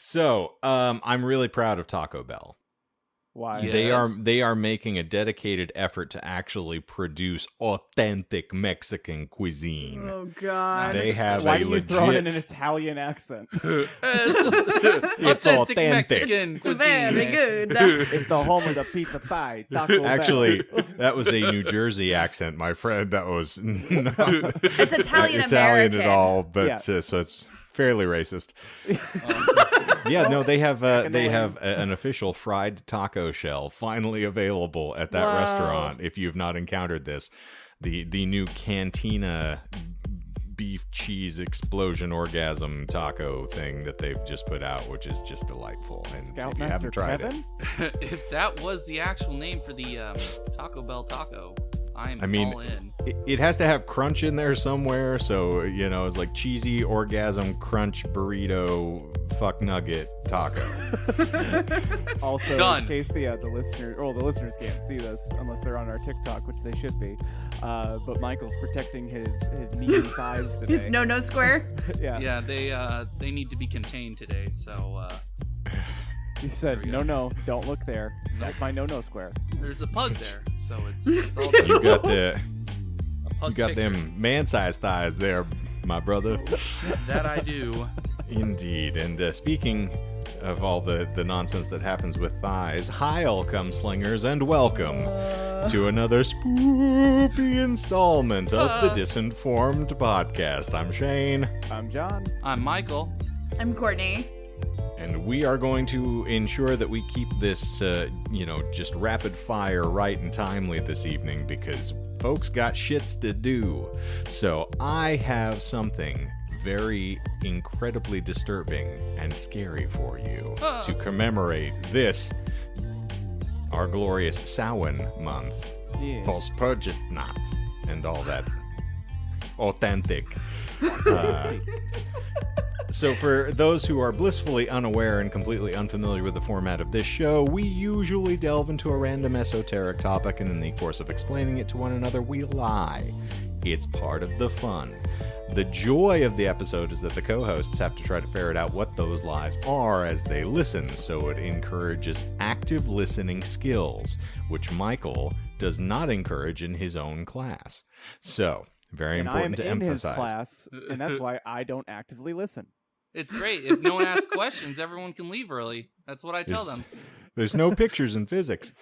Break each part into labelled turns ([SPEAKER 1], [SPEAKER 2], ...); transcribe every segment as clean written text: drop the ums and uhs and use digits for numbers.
[SPEAKER 1] So, I'm really proud of Taco Bell.
[SPEAKER 2] Why?
[SPEAKER 3] Yes.
[SPEAKER 1] They are making a dedicated effort to actually produce authentic Mexican cuisine.
[SPEAKER 4] Oh God!
[SPEAKER 1] They have
[SPEAKER 2] Why
[SPEAKER 1] a
[SPEAKER 2] do you throw in an
[SPEAKER 1] legit-
[SPEAKER 2] Italian accent?
[SPEAKER 1] It's
[SPEAKER 3] authentic
[SPEAKER 1] authentic.
[SPEAKER 3] Mexican cuisine.
[SPEAKER 4] Very good.
[SPEAKER 2] It's the home of the pizza pie. Taco Bell.
[SPEAKER 1] Actually, that was a New Jersey accent, my friend. That was not
[SPEAKER 4] It's Italian
[SPEAKER 1] Italian
[SPEAKER 4] American.
[SPEAKER 1] at all, but
[SPEAKER 2] Yeah.
[SPEAKER 1] so it's fairly racist. Yeah, no, they have an official fried taco shell finally available at that
[SPEAKER 4] Wow.
[SPEAKER 1] restaurant. If you've not encountered this, the new Cantina beef cheese explosion orgasm taco thing that they've just put out, which is just delightful. And if you
[SPEAKER 2] Scoutmaster
[SPEAKER 1] haven't tried
[SPEAKER 2] Kevin?
[SPEAKER 3] If that was the actual name for the Taco Bell taco, I'm all in.
[SPEAKER 1] it has to have crunch in there somewhere. So it's like cheesy orgasm crunch burrito fuck nugget taco.
[SPEAKER 2] Also,
[SPEAKER 3] Done.
[SPEAKER 2] in case the listeners can't see this unless they're on our TikTok, which they should be. But Michael's protecting his meaty thighs today.
[SPEAKER 4] He's no square.
[SPEAKER 2] Yeah.
[SPEAKER 3] Yeah, they need to be contained today. So
[SPEAKER 2] He said,
[SPEAKER 3] There we go.
[SPEAKER 2] no, don't look there. That's my no square.
[SPEAKER 3] there's a pug there. So it's all good.
[SPEAKER 1] You got
[SPEAKER 3] A pug picture.
[SPEAKER 1] them man-sized thighs there, my brother.
[SPEAKER 3] That I do.
[SPEAKER 1] Indeed. And speaking of all the nonsense that happens with thighs, hi, all cum slingers, and welcome to another spoopy installment of the Disinformed podcast. I'm Shane,
[SPEAKER 2] I'm John.
[SPEAKER 3] I'm Michael.
[SPEAKER 4] I'm Courtney.
[SPEAKER 1] and we are going to ensure that we keep this, just rapid fire, right and timely this evening, because folks got shits to do. So I have something very incredibly disturbing and scary for you to commemorate this, our glorious Samhain month.
[SPEAKER 2] Yeah.
[SPEAKER 1] Volspurgit not, and all that authentic. So for those who are blissfully unaware and completely unfamiliar with the format of this show, we usually delve into a random esoteric topic, and in the course of explaining it to one another, we lie. It's part of the fun. The joy of the episode is that the co-hosts have to try to ferret out what those lies are as they listen, so it encourages active listening skills, which Michael does not encourage in his own class. So, very
[SPEAKER 2] And I am
[SPEAKER 1] important to
[SPEAKER 2] in his
[SPEAKER 1] emphasize.
[SPEAKER 2] class, and that's why I don't actively listen.
[SPEAKER 3] It's great. If no one asks questions, everyone can leave early. That's what I tell them.
[SPEAKER 1] There's no pictures in physics.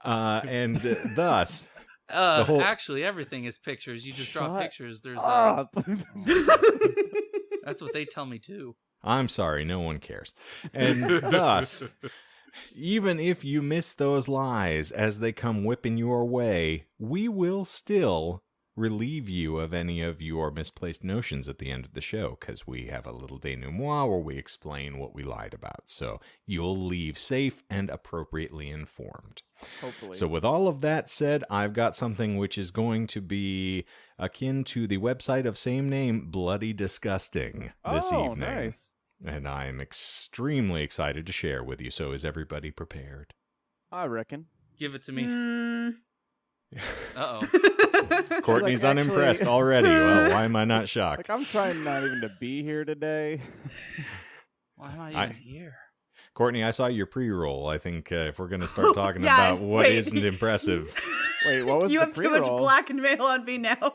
[SPEAKER 1] And thus, the whole...
[SPEAKER 3] Actually, everything is pictures. You just draw
[SPEAKER 2] Shut
[SPEAKER 3] pictures. There's
[SPEAKER 2] up.
[SPEAKER 3] that's what they tell me too.
[SPEAKER 1] I'm sorry, no one cares. And thus, even if you miss those lies as they come whipping your way, we will still relieve you of any of your misplaced notions at the end of the show, because we have a little denouement where we explain what we lied about. So you'll leave safe and appropriately informed.
[SPEAKER 2] Hopefully.
[SPEAKER 1] So with all of that said, I've got something which is going to be akin to the website of same name, Bloody Disgusting, this evening.
[SPEAKER 2] Nice.
[SPEAKER 1] And I'm extremely excited to share with you. So is everybody prepared?
[SPEAKER 2] I reckon.
[SPEAKER 3] Give it to me.
[SPEAKER 4] Mm.
[SPEAKER 3] Uh-oh.
[SPEAKER 1] Courtney's
[SPEAKER 2] Like,
[SPEAKER 1] unimpressed
[SPEAKER 2] actually-
[SPEAKER 1] already. Well, why am I not shocked?
[SPEAKER 2] Like, I'm trying not even to be here today.
[SPEAKER 3] Why am I even here?
[SPEAKER 1] Courtney, I saw your pre-roll. I think if we're going to start talking
[SPEAKER 4] Yeah,
[SPEAKER 1] about what
[SPEAKER 4] wait.
[SPEAKER 1] isn't impressive,
[SPEAKER 2] Wait, what was
[SPEAKER 4] You
[SPEAKER 2] the
[SPEAKER 4] have too much
[SPEAKER 2] pre-roll?
[SPEAKER 4] blackmail on me now.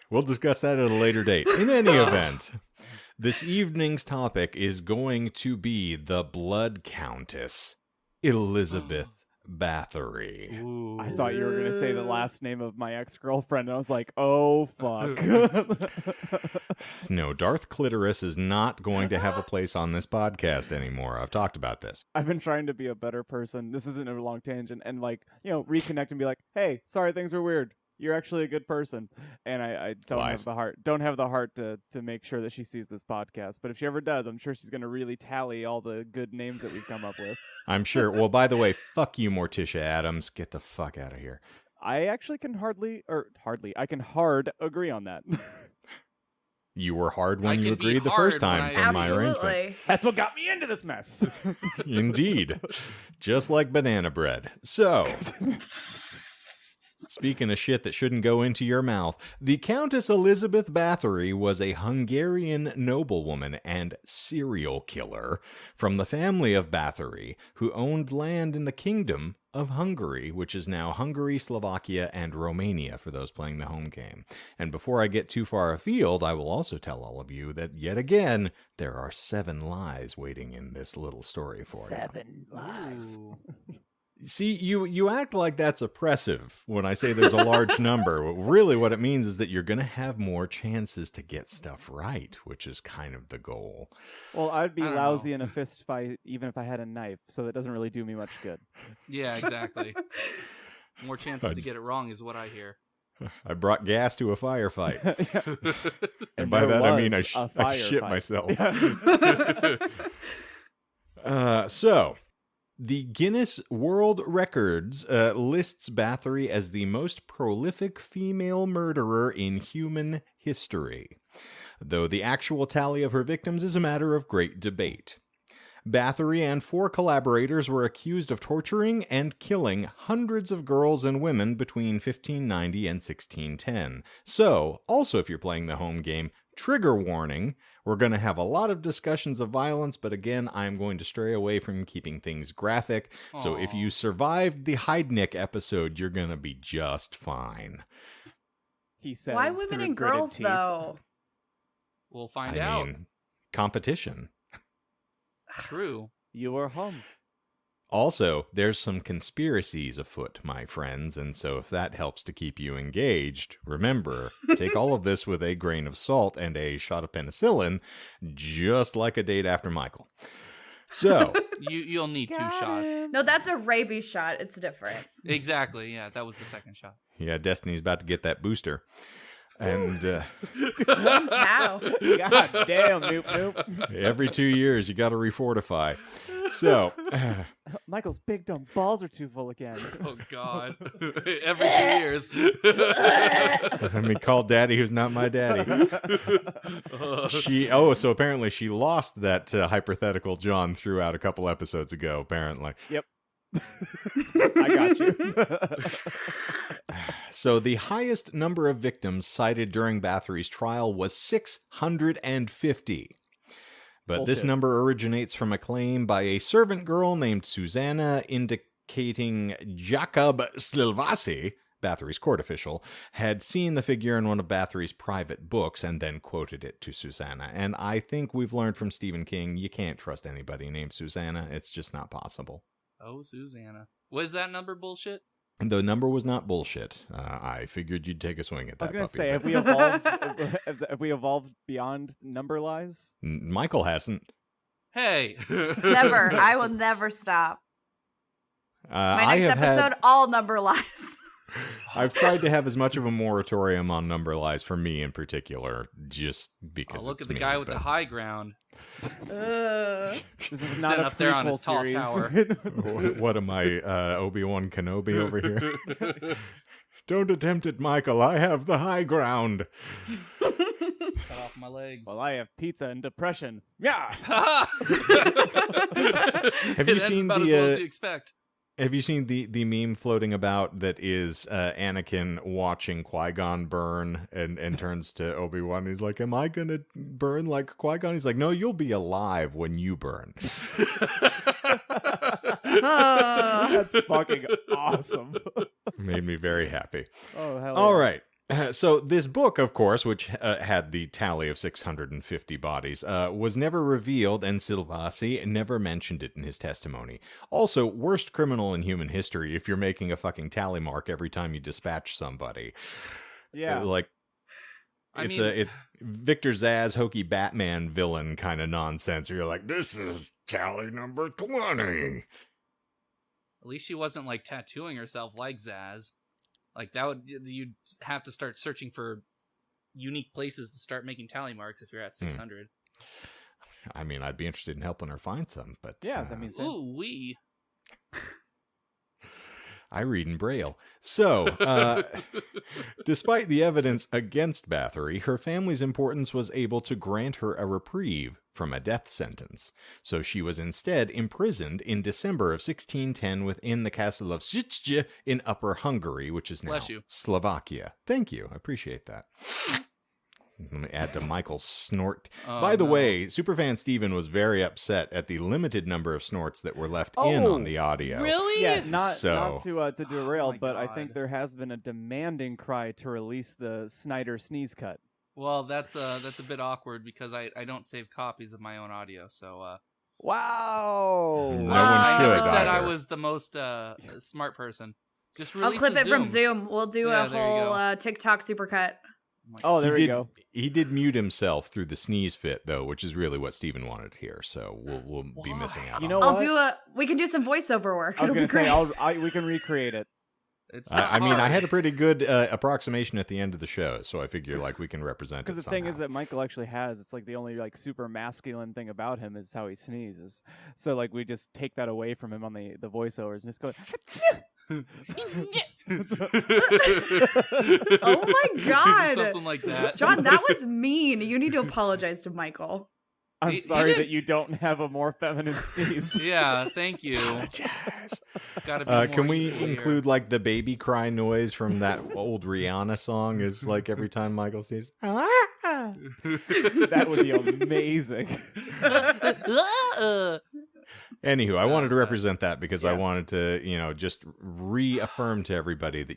[SPEAKER 1] we'll discuss that at a later date. In any event, this evening's topic is going to be the Blood Countess Elizabeth Bathory.
[SPEAKER 3] Ooh.
[SPEAKER 2] I thought you were going to say the last name of my ex-girlfriend, and I was like, oh, fuck.
[SPEAKER 1] No, Darth Clitoris is not going to have a place on this podcast anymore. I've talked about this.
[SPEAKER 2] I've been trying to be a better person. This isn't a long tangent. And, reconnect and be like, hey, sorry, things are weird. You're actually a good person. And I don't
[SPEAKER 1] Lies.
[SPEAKER 2] have the heart to make sure that she sees this podcast. But if she ever does, I'm sure she's going to really tally all the good names that we've come up with.
[SPEAKER 1] I'm sure. Well, by the way, fuck you, Morticia Adams. Get the fuck out of here.
[SPEAKER 2] I actually can I can hard agree on that.
[SPEAKER 1] You were hard
[SPEAKER 3] I
[SPEAKER 1] when you
[SPEAKER 3] can be
[SPEAKER 1] agreed the
[SPEAKER 3] hard
[SPEAKER 1] first time
[SPEAKER 3] when I-
[SPEAKER 1] from my arrangement.
[SPEAKER 4] Absolutely.
[SPEAKER 2] That's what got me into this mess.
[SPEAKER 1] Indeed. Just like banana bread. So, Speaking of shit that shouldn't go into your mouth, the Countess Elizabeth Bathory was a Hungarian noblewoman and serial killer from the family of Bathory, who owned land in the Kingdom of Hungary, which is now Hungary, Slovakia, and Romania for those playing the home game. And before I get too far afield, I will also tell all of you that, yet again, there are 7 lies waiting in this little story for you.
[SPEAKER 2] 7 lies.
[SPEAKER 1] See, you act like that's oppressive when I say there's a large number. Really, what it means is that you're going to have more chances to get stuff right, which is kind of the goal.
[SPEAKER 2] Well, I'd be
[SPEAKER 3] I don't
[SPEAKER 2] lousy
[SPEAKER 3] know.
[SPEAKER 2] in a fist fight even if I had a knife, so that doesn't really do me much good.
[SPEAKER 3] Yeah, exactly. More chances to get it wrong is what I hear.
[SPEAKER 1] I brought gas to a firefight. And by
[SPEAKER 2] there
[SPEAKER 1] that, I mean
[SPEAKER 2] was a
[SPEAKER 1] I shit
[SPEAKER 2] firefight.
[SPEAKER 1] myself. So, the Guinness World Records lists Bathory as the most prolific female murderer in human history, though the actual tally of her victims is a matter of great debate. Bathory and 4 collaborators were accused of torturing and killing hundreds of girls and women between 1590 and 1610. So, also if you're playing the home game, trigger warning, we're going to have a lot of discussions of violence, but again, I'm going to stray away from keeping things graphic. So if you survived the Heidnik episode, you're going to be just fine.
[SPEAKER 2] He says.
[SPEAKER 4] Why women
[SPEAKER 2] through
[SPEAKER 4] and
[SPEAKER 2] gritted
[SPEAKER 4] girls,
[SPEAKER 2] teeth.
[SPEAKER 4] though?
[SPEAKER 3] We'll find
[SPEAKER 1] I
[SPEAKER 3] out.
[SPEAKER 1] mean, competition.
[SPEAKER 3] True.
[SPEAKER 2] You are home.
[SPEAKER 1] Also, there's some conspiracies afoot, my friends, and so if that helps to keep you engaged, remember, take all of this with a grain of salt and a shot of penicillin, just like a date after Michael. So,
[SPEAKER 3] You'll need 2
[SPEAKER 2] Got
[SPEAKER 3] shots.
[SPEAKER 2] him.
[SPEAKER 4] No, that's a rabies shot. It's different.
[SPEAKER 3] Exactly. Yeah, that was the second shot.
[SPEAKER 1] yeah, Destiny's about to get that booster. And
[SPEAKER 4] How?
[SPEAKER 2] God damn, Noop Noop.
[SPEAKER 1] every 2 years, you got to refortify. So,
[SPEAKER 2] Michael's big dumb balls are too full again.
[SPEAKER 3] Oh God. Every 2 years.
[SPEAKER 1] let me call daddy who's not my daddy. So apparently she lost that hypothetical John threw out a couple episodes ago, apparently.
[SPEAKER 2] Yep. I got you.
[SPEAKER 1] So the highest number of victims cited during Bathory's trial was 650. But this
[SPEAKER 2] Bullshit.
[SPEAKER 1] number originates from a claim by a servant girl named Susanna, indicating Jakob Slivasi, Bathory's court official, had seen the figure in one of Bathory's private books and then quoted it to Susanna. And I think we've learned from Stephen King, you can't trust anybody named Susanna. It's just not possible.
[SPEAKER 3] Oh, Susanna. Was that number bullshit?
[SPEAKER 1] The number was not bullshit. I figured you'd take a swing at
[SPEAKER 2] I was
[SPEAKER 1] that
[SPEAKER 2] gonna
[SPEAKER 1] puppy.
[SPEAKER 2] say, have we evolved? Have we evolved beyond number lies?
[SPEAKER 1] Michael hasn't.
[SPEAKER 3] Hey.
[SPEAKER 4] Never. I will never stop. My
[SPEAKER 1] I
[SPEAKER 4] next
[SPEAKER 1] have
[SPEAKER 4] episode, all number lies.
[SPEAKER 1] I've tried to have as much of a moratorium on number lies for me in particular, just because
[SPEAKER 3] Oh, look
[SPEAKER 1] it's
[SPEAKER 3] at the
[SPEAKER 1] me,
[SPEAKER 3] guy with
[SPEAKER 1] but-
[SPEAKER 3] the high ground.
[SPEAKER 4] Ugh.
[SPEAKER 2] This is not a
[SPEAKER 3] up there on his
[SPEAKER 2] prequel
[SPEAKER 3] tall
[SPEAKER 2] series.
[SPEAKER 3] tower.
[SPEAKER 1] What am I, Obi-Wan Kenobi over here? Don't attempt it, Michael. I have the high ground.
[SPEAKER 3] Cut off my legs.
[SPEAKER 2] Well, I have pizza and depression. Yeah.
[SPEAKER 3] Have
[SPEAKER 1] you seen
[SPEAKER 3] about
[SPEAKER 1] the,
[SPEAKER 3] as well as you expect?
[SPEAKER 1] Have you seen the meme floating about that is Anakin watching Qui-Gon burn and turns to Obi-Wan? He's like, am I going to burn like Qui-Gon? He's like, no, you'll be alive when you burn.
[SPEAKER 2] That's fucking awesome.
[SPEAKER 1] Made me very happy.
[SPEAKER 2] Oh, hell
[SPEAKER 1] All
[SPEAKER 2] yeah.
[SPEAKER 1] right. So this book, of course, which had the tally of 650 bodies, was never revealed, and Silvasi never mentioned it in his testimony. Also, worst criminal in human history if you're making a fucking tally mark every time you dispatch somebody.
[SPEAKER 2] Yeah.
[SPEAKER 1] It's Victor Zsasz, hokey Batman villain kind of nonsense. Where you're like, this is tally number 20.
[SPEAKER 3] At least she wasn't like tattooing herself like Zaz. Like that would you'd have to start searching for unique places to start making tally marks if you're at 600.
[SPEAKER 1] I mean, I'd be interested in helping her find some, but
[SPEAKER 2] Yeah, I mean, same.
[SPEAKER 3] Ooh wee.
[SPEAKER 1] I read in Braille. So, despite the evidence against Bathory, her family's importance was able to grant her a reprieve from a death sentence. So she was instead imprisoned in December of 1610 within the castle of Szycz in Upper Hungary, which is now
[SPEAKER 3] Bless you.
[SPEAKER 1] Slovakia. Thank you. I appreciate that. Let me add to Michael's snort.
[SPEAKER 3] Oh,
[SPEAKER 1] By the
[SPEAKER 3] no.
[SPEAKER 1] way, Superfan Steven was very upset at the limited number of snorts that were left in on the audio.
[SPEAKER 3] Really?
[SPEAKER 2] Yeah, not
[SPEAKER 1] So-
[SPEAKER 2] to derail,
[SPEAKER 3] Oh my
[SPEAKER 2] but I
[SPEAKER 3] God.
[SPEAKER 2] think there has been a demanding cry to release the Snyder sneeze cut.
[SPEAKER 3] Well, that's a bit awkward because I don't save copies of my own audio. So
[SPEAKER 2] Wow!
[SPEAKER 1] No
[SPEAKER 3] I
[SPEAKER 1] one
[SPEAKER 3] never
[SPEAKER 1] should
[SPEAKER 3] said I
[SPEAKER 1] either.
[SPEAKER 3] was the most smart person. Just
[SPEAKER 4] I'll
[SPEAKER 3] release
[SPEAKER 4] clip
[SPEAKER 3] a
[SPEAKER 4] it from Zoom. We'll do
[SPEAKER 3] Yeah,
[SPEAKER 4] a
[SPEAKER 3] there you
[SPEAKER 4] whole
[SPEAKER 3] go.
[SPEAKER 4] TikTok supercut.
[SPEAKER 2] Oh, there we
[SPEAKER 1] He did,
[SPEAKER 2] go.
[SPEAKER 1] he did mute himself through the sneeze fit, though, which is really what Steven wanted to hear. So we'll be missing out.
[SPEAKER 2] You
[SPEAKER 1] on
[SPEAKER 2] know
[SPEAKER 1] that.
[SPEAKER 2] what?
[SPEAKER 4] We can do some voiceover work.
[SPEAKER 2] I was
[SPEAKER 4] It'll be
[SPEAKER 2] gonna say
[SPEAKER 4] great.
[SPEAKER 2] we can recreate it.
[SPEAKER 3] It's not
[SPEAKER 1] I mean, I
[SPEAKER 3] hard.
[SPEAKER 1] had a pretty good approximation at the end of the show, so I figure like we can represent it.
[SPEAKER 2] Because the thing is
[SPEAKER 1] somehow.
[SPEAKER 2] that Michael actually has, it's like the only like super masculine thing about him is how he sneezes. So like we just take that away from him on the voiceovers and just go.
[SPEAKER 4] Oh my God.
[SPEAKER 3] Something like that.
[SPEAKER 4] John, that was mean. You need to apologize to Michael.
[SPEAKER 2] I'm
[SPEAKER 3] He
[SPEAKER 2] sorry
[SPEAKER 3] did-
[SPEAKER 2] that you don't have a more feminine sneeze.
[SPEAKER 3] Yeah, thank you.
[SPEAKER 1] Apologize.
[SPEAKER 3] Gotta be more
[SPEAKER 1] Can we
[SPEAKER 3] equal here.
[SPEAKER 1] include like the baby cry noise from that old Rihanna song? Is like every time Michael says,
[SPEAKER 2] That would be amazing.
[SPEAKER 1] Anywho, I wanted to represent that because I
[SPEAKER 2] Yeah.
[SPEAKER 1] wanted to, just reaffirm to everybody that,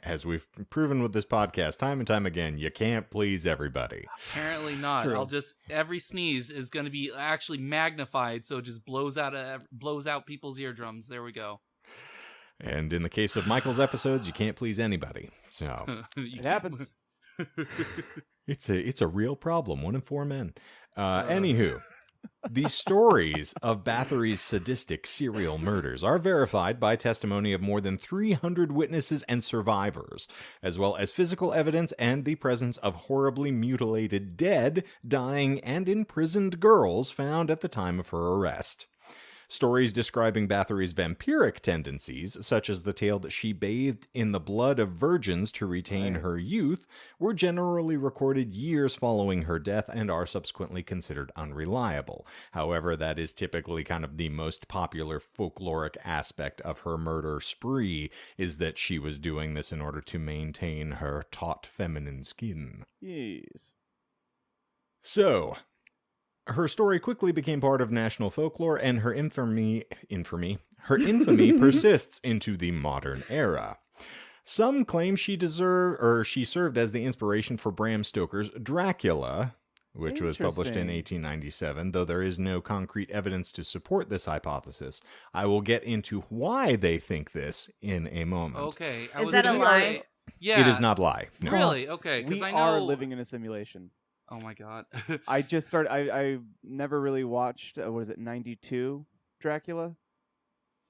[SPEAKER 1] as we've proven with this podcast time and time again, you can't please everybody.
[SPEAKER 3] Apparently not.
[SPEAKER 2] True.
[SPEAKER 3] Every sneeze is going to be actually magnified, so it just blows out people's eardrums. There we go.
[SPEAKER 1] And in the case of Michael's episodes, you can't please anybody. So
[SPEAKER 3] You
[SPEAKER 2] It happens.
[SPEAKER 1] it's a real problem. 1 in 4 men. Anywho. The stories of Bathory's sadistic serial murders are verified by testimony of more than 300 witnesses and survivors, as well as physical evidence and the presence of horribly mutilated dead, dying, and imprisoned girls found at the time of her arrest. Stories describing Bathory's vampiric tendencies, such as the tale that she bathed in the blood of virgins to retain her youth, were generally recorded years following her death and are subsequently considered unreliable. However, that is typically kind of the most popular folkloric aspect of her murder spree, is that she was doing this in order to maintain her taut feminine skin.
[SPEAKER 2] Yes.
[SPEAKER 1] So, her story quickly became part of national folklore, and her infamy persists into the modern era. Some claim she served as the inspiration for Bram Stoker's Dracula, which was published in
[SPEAKER 2] Interesting.
[SPEAKER 1] 1897, though there is no concrete evidence to support this hypothesis. I will get into why they think this in a moment.
[SPEAKER 3] Okay. I
[SPEAKER 4] Is
[SPEAKER 3] was
[SPEAKER 4] that a
[SPEAKER 3] gonna
[SPEAKER 4] lie?
[SPEAKER 3] say- yeah.
[SPEAKER 1] It is not lie. No.
[SPEAKER 3] Really? Okay.
[SPEAKER 2] We
[SPEAKER 3] Because I know.
[SPEAKER 2] are living in a simulation.
[SPEAKER 3] Oh my god.
[SPEAKER 2] I just started. I never really watched. What is it? 92 Dracula.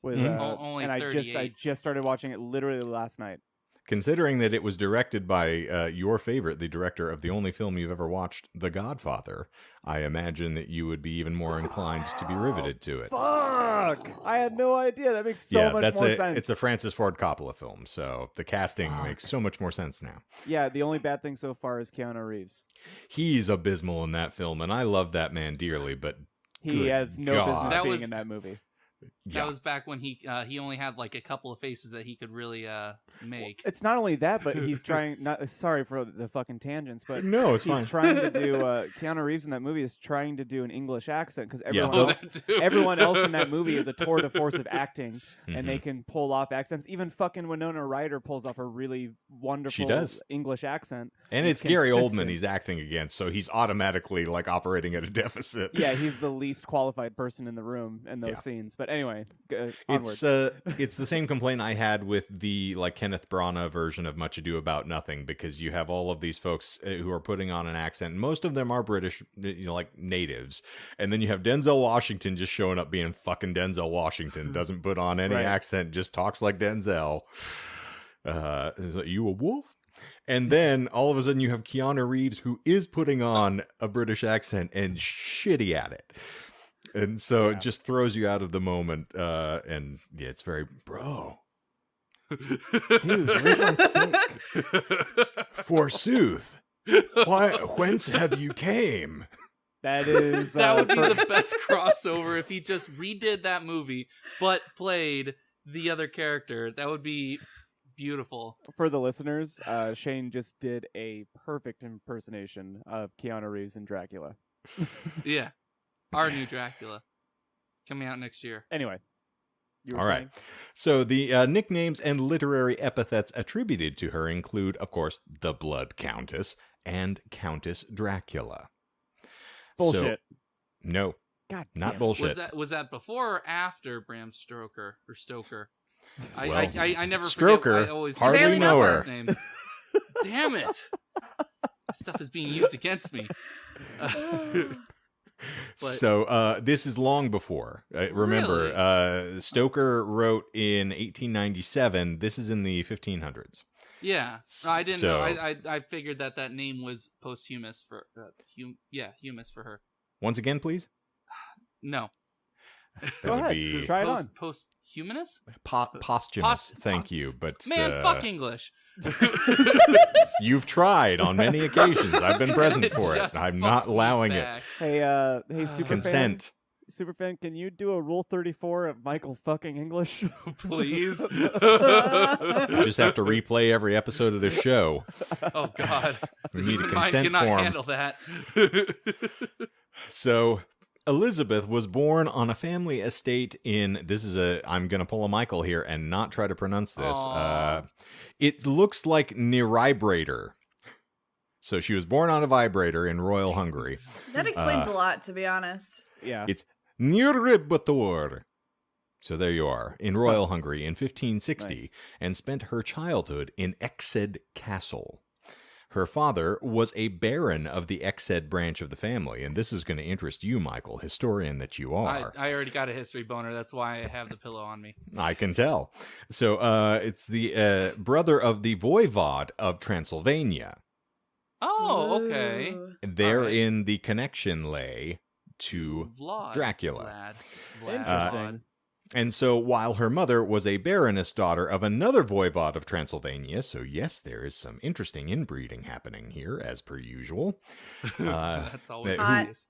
[SPEAKER 2] With
[SPEAKER 3] Only
[SPEAKER 2] and I
[SPEAKER 3] 38.
[SPEAKER 2] just started watching it literally last night.
[SPEAKER 1] Considering that it was directed by your favorite, the director of the only film you've ever watched, The Godfather, I imagine that you would be even more inclined to be riveted to it.
[SPEAKER 2] Fuck! I had no idea. That makes so much more sense.
[SPEAKER 1] It's a Francis Ford Coppola film, so the casting makes so much more sense now.
[SPEAKER 2] Yeah, the only bad thing so far is Keanu Reeves.
[SPEAKER 1] He's abysmal in that film, and I love that man dearly, but
[SPEAKER 2] He
[SPEAKER 1] good
[SPEAKER 2] has no
[SPEAKER 1] God.
[SPEAKER 2] business
[SPEAKER 3] That
[SPEAKER 2] being
[SPEAKER 3] was-
[SPEAKER 2] in that movie.
[SPEAKER 1] yeah.
[SPEAKER 3] That was back when he only had like a couple of faces that he could really make.
[SPEAKER 2] It's not only that, but he's trying. Not sorry for the fucking tangents, but
[SPEAKER 1] No, it's
[SPEAKER 2] he's
[SPEAKER 1] fine.
[SPEAKER 2] trying to do. Keanu Reeves in that movie is trying to do an English accent because
[SPEAKER 1] Yeah.
[SPEAKER 2] everyone else.
[SPEAKER 3] That too.
[SPEAKER 2] Everyone else in that movie is a tour de force of acting, and
[SPEAKER 1] Mm-hmm.
[SPEAKER 2] they can pull off accents. Even fucking Winona Ryder pulls off a really wonderful
[SPEAKER 1] does.
[SPEAKER 2] English accent.
[SPEAKER 1] And it's Gary
[SPEAKER 2] consistent.
[SPEAKER 1] Oldman he's acting against, so he's automatically like operating at a deficit.
[SPEAKER 2] Yeah, he's the least qualified person in the room in those
[SPEAKER 1] Yeah.
[SPEAKER 2] scenes. But anyway, onward.
[SPEAKER 1] It's the same complaint I had with the like Kenneth Branagh version of Much Ado About Nothing, because you have all of these folks who are putting on an accent. Most of them are British, like natives, and then you have Denzel Washington just showing up being fucking Denzel Washington, doesn't put on any
[SPEAKER 2] Right.
[SPEAKER 1] accent, just talks like Denzel. Is that you a wolf? And then all of a sudden you have Keanu Reeves, who is putting on a British accent and shitty at it. And so it just throws you out of the moment. And yeah, it's very, bro,
[SPEAKER 2] Dude, where's my stick?
[SPEAKER 1] forsooth, whence have you came?
[SPEAKER 2] That is
[SPEAKER 3] That would be the best crossover if he just redid that movie, but played the other character. That would be beautiful.
[SPEAKER 2] For the listeners, Shane just did a perfect impersonation of Keanu Reeves in Dracula.
[SPEAKER 3] Yeah. Our new Dracula. Coming out next year.
[SPEAKER 2] Anyway. You were
[SPEAKER 1] All
[SPEAKER 2] saying?
[SPEAKER 1] right. So the nicknames and literary epithets attributed to her include, of course, the Blood Countess and Countess Dracula.
[SPEAKER 2] Bullshit.
[SPEAKER 1] So, no,
[SPEAKER 2] God
[SPEAKER 1] not
[SPEAKER 2] damn.
[SPEAKER 1] bullshit.
[SPEAKER 3] Was that before or after Bram Stoker?
[SPEAKER 1] Well,
[SPEAKER 3] I never
[SPEAKER 1] Stroker,
[SPEAKER 3] forget. I always
[SPEAKER 1] hardly
[SPEAKER 3] forget
[SPEAKER 1] know
[SPEAKER 3] his
[SPEAKER 1] her.
[SPEAKER 3] last name. Damn it! Stuff is being used against me. But-
[SPEAKER 1] So this is long before. Remember,
[SPEAKER 3] Really?
[SPEAKER 1] Stoker wrote in 1897. This is in the 1500s.
[SPEAKER 3] Yeah, no, I didn't know.
[SPEAKER 1] So-
[SPEAKER 3] I figured that name was posthumous for humus for her.
[SPEAKER 1] Once again, please.
[SPEAKER 3] No,
[SPEAKER 1] That
[SPEAKER 2] Go
[SPEAKER 1] would
[SPEAKER 2] ahead.
[SPEAKER 1] be
[SPEAKER 2] Try it on.
[SPEAKER 3] Posthumanous.
[SPEAKER 1] posthumous. Thank you, but
[SPEAKER 3] Man, fuck English.
[SPEAKER 1] you've tried on many occasions. I've been present
[SPEAKER 3] It
[SPEAKER 1] for it.
[SPEAKER 3] just
[SPEAKER 1] I'm not
[SPEAKER 3] fucks me
[SPEAKER 1] allowing it.
[SPEAKER 3] back.
[SPEAKER 2] Hey, Superfan.
[SPEAKER 1] Consent.
[SPEAKER 2] Superfan, can you do a Rule 34 of Michael fucking English?
[SPEAKER 3] Please.
[SPEAKER 1] You just have to replay every episode of this show.
[SPEAKER 3] Oh God.
[SPEAKER 1] We need a
[SPEAKER 3] Mine
[SPEAKER 1] consent
[SPEAKER 3] cannot
[SPEAKER 1] form.
[SPEAKER 3] handle that.
[SPEAKER 1] So Elizabeth was born on a family estate in, I'm going to pull a Michael here and not try to pronounce this.
[SPEAKER 3] Aw.
[SPEAKER 1] It looks like Niribrator. So she was born on a vibrator in Royal Hungary.
[SPEAKER 4] That explains a lot, to be honest.
[SPEAKER 2] Yeah.
[SPEAKER 1] It's Niribrator. So there you are, in Royal Hungary in 1560,
[SPEAKER 2] Nice.
[SPEAKER 1] and spent her childhood in Exed Castle. Her father was a baron of the Exed branch of the family, and this is going to interest you, Michael, historian that you are.
[SPEAKER 3] I already got a history boner. That's why I have the pillow on me.
[SPEAKER 1] I can tell. So it's the brother of the voivod of Transylvania.
[SPEAKER 3] Oh, okay.
[SPEAKER 4] Ooh.
[SPEAKER 1] Therein the connection lay to
[SPEAKER 3] Vlad.
[SPEAKER 1] Dracula.
[SPEAKER 3] Vlad.
[SPEAKER 2] Interesting.
[SPEAKER 1] And so while her mother was a baroness daughter of another voivod of Transylvania, so yes, there is some interesting inbreeding happening here, as per usual,
[SPEAKER 3] That's always
[SPEAKER 1] Hot.
[SPEAKER 3] obvious.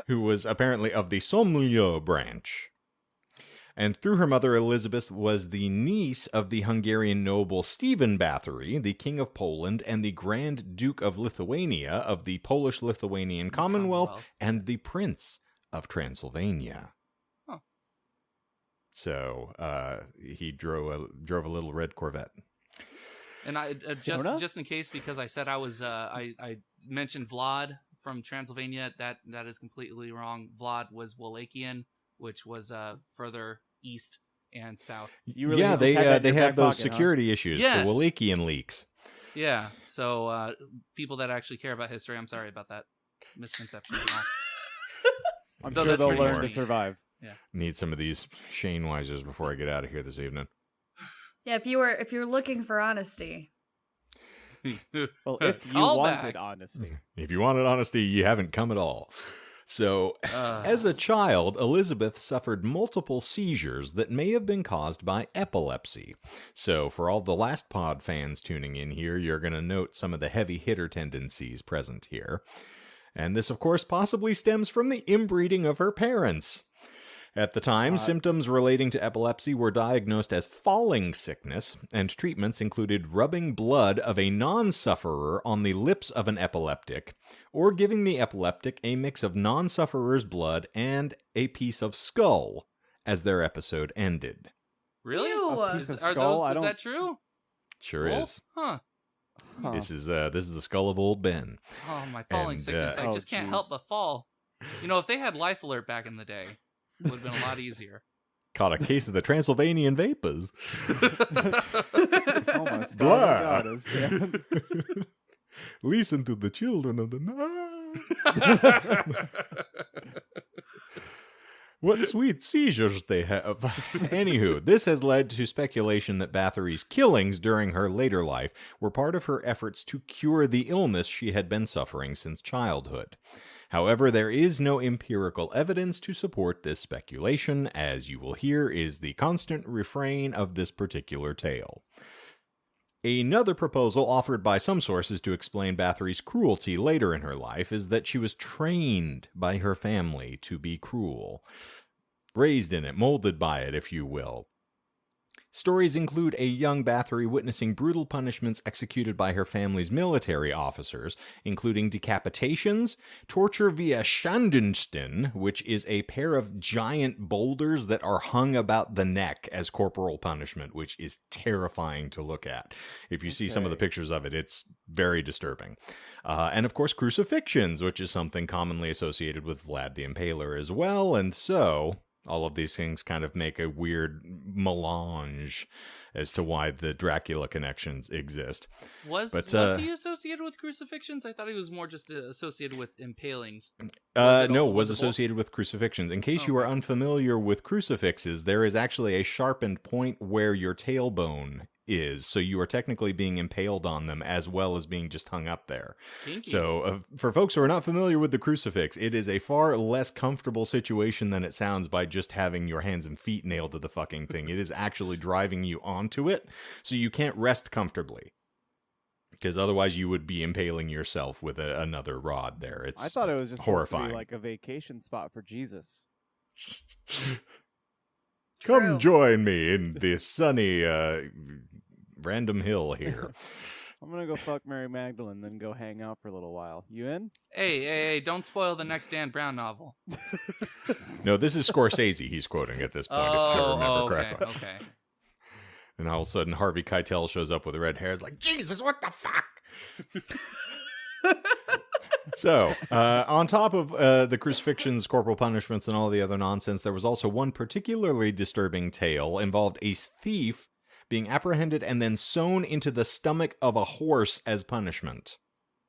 [SPEAKER 1] who was apparently of the Somlyo branch. And through her mother, Elizabeth was the niece of the Hungarian noble Stephen Bathory, the King of Poland and the Grand Duke of Lithuania of the Polish-Lithuanian Commonwealth, and the Prince of Transylvania.
[SPEAKER 3] Huh.
[SPEAKER 1] So he drove a little red Corvette.
[SPEAKER 3] And I just in case, because I said I was I mentioned Vlad from Transylvania. That is completely wrong. Vlad was Wallachian, which was further east and south.
[SPEAKER 2] You really
[SPEAKER 1] Yeah,
[SPEAKER 2] just had that in
[SPEAKER 1] they
[SPEAKER 2] your
[SPEAKER 1] had
[SPEAKER 2] back
[SPEAKER 1] those
[SPEAKER 2] pocket, huh?
[SPEAKER 1] security issues,
[SPEAKER 3] Yes.
[SPEAKER 1] the Wallachian leaks.
[SPEAKER 3] Yeah. So people that actually care about history, I'm sorry about that misconception. And all.
[SPEAKER 2] I'm
[SPEAKER 3] So
[SPEAKER 2] sure
[SPEAKER 3] that's
[SPEAKER 2] they'll
[SPEAKER 3] pretty
[SPEAKER 2] learn
[SPEAKER 3] much
[SPEAKER 2] to
[SPEAKER 3] me.
[SPEAKER 2] survive.
[SPEAKER 1] Need some of these Shane Wisers before I get out of here this evening.
[SPEAKER 4] Yeah, if you're looking for honesty.
[SPEAKER 2] Well, if you
[SPEAKER 3] Call
[SPEAKER 2] wanted
[SPEAKER 3] back.
[SPEAKER 2] honesty.
[SPEAKER 1] If you wanted honesty, you haven't come at all. So, as a child, Elizabeth suffered multiple seizures that may have been caused by epilepsy. So, for all the Last Pod fans tuning in here, you're going to note some of the heavy hitter tendencies present here. And this, of course, possibly stems from the inbreeding of her parents. At the time, symptoms relating to epilepsy were diagnosed as falling sickness, and treatments included rubbing blood of a non-sufferer on the lips of an epileptic, or giving the epileptic a mix of non-sufferer's blood and a piece of skull as their episode ended.
[SPEAKER 3] Really?
[SPEAKER 4] Ew.
[SPEAKER 2] A piece of
[SPEAKER 3] Are
[SPEAKER 2] skull? I
[SPEAKER 3] those? Is
[SPEAKER 2] don't.
[SPEAKER 3] that true?
[SPEAKER 1] Sure
[SPEAKER 3] Wolf?
[SPEAKER 1] is.
[SPEAKER 3] Huh.
[SPEAKER 2] Huh.
[SPEAKER 1] This is the skull of old Ben.
[SPEAKER 3] Oh, my falling
[SPEAKER 1] And,
[SPEAKER 3] sickness. I
[SPEAKER 2] oh,
[SPEAKER 3] just can't
[SPEAKER 2] jeez.
[SPEAKER 3] help but fall. You know, if they had Life Alert back in the day, it would have been a lot easier.
[SPEAKER 1] Caught a case of the Transylvanian vapors.
[SPEAKER 2] Almost.
[SPEAKER 1] Blah.
[SPEAKER 2] Goddess, yeah.
[SPEAKER 1] Listen to the children of the night. What sweet seizures they have. Anywho, this has led to speculation that Bathory's killings during her later life were part of her efforts to cure the illness she had been suffering since childhood. However, there is no empirical evidence to support this speculation, as you will hear is the constant refrain of this particular tale. Another proposal offered by some sources to explain Bathory's cruelty later in her life is that she was trained by her family to be cruel. Raised in it, molded by it, if you will. Stories include a young Bathory witnessing brutal punishments executed by her family's military officers, including decapitations, torture via Schandensten, which is a pair of giant boulders that are hung about the neck as corporal punishment, which is terrifying to look at. If you see some of the pictures of it, it's very disturbing. And of course, crucifixions, which is something commonly associated with Vlad the Impaler as well, and so... all of these things kind of make a weird melange as to why the Dracula connections exist.
[SPEAKER 3] Was he associated with crucifixions? I thought he was more just associated with impalings.
[SPEAKER 1] Was associated with crucifixions. In case you are unfamiliar with crucifixes, there is actually a sharpened point where your tailbone is, so you are technically being impaled on them as well as being just hung up there.
[SPEAKER 3] Kinky.
[SPEAKER 1] So for folks who are not familiar with the crucifix, it is a far less comfortable situation than it sounds by just having your hands and feet nailed to the fucking thing. It is actually driving you onto it, so you can't rest comfortably. Because otherwise you would be impaling yourself with another rod there. It's
[SPEAKER 2] I thought it was just
[SPEAKER 1] horrifying.
[SPEAKER 2] Supposed to be like a vacation spot for Jesus.
[SPEAKER 1] Come join me in the sunny random hill here.
[SPEAKER 2] I'm gonna go fuck Mary Magdalene, then go hang out for a little while. You in?
[SPEAKER 3] Hey, don't spoil the next Dan Brown novel.
[SPEAKER 1] No, this is Scorsese he's quoting at this point, if I remember correctly.
[SPEAKER 3] Okay.
[SPEAKER 1] And all of a sudden, Harvey Keitel shows up with red hair. It's like, Jesus, what the fuck? So, on top of the crucifixions, corporal punishments, and all the other nonsense, there was also one particularly disturbing tale involved a thief being apprehended and then sewn into the stomach of a horse as punishment.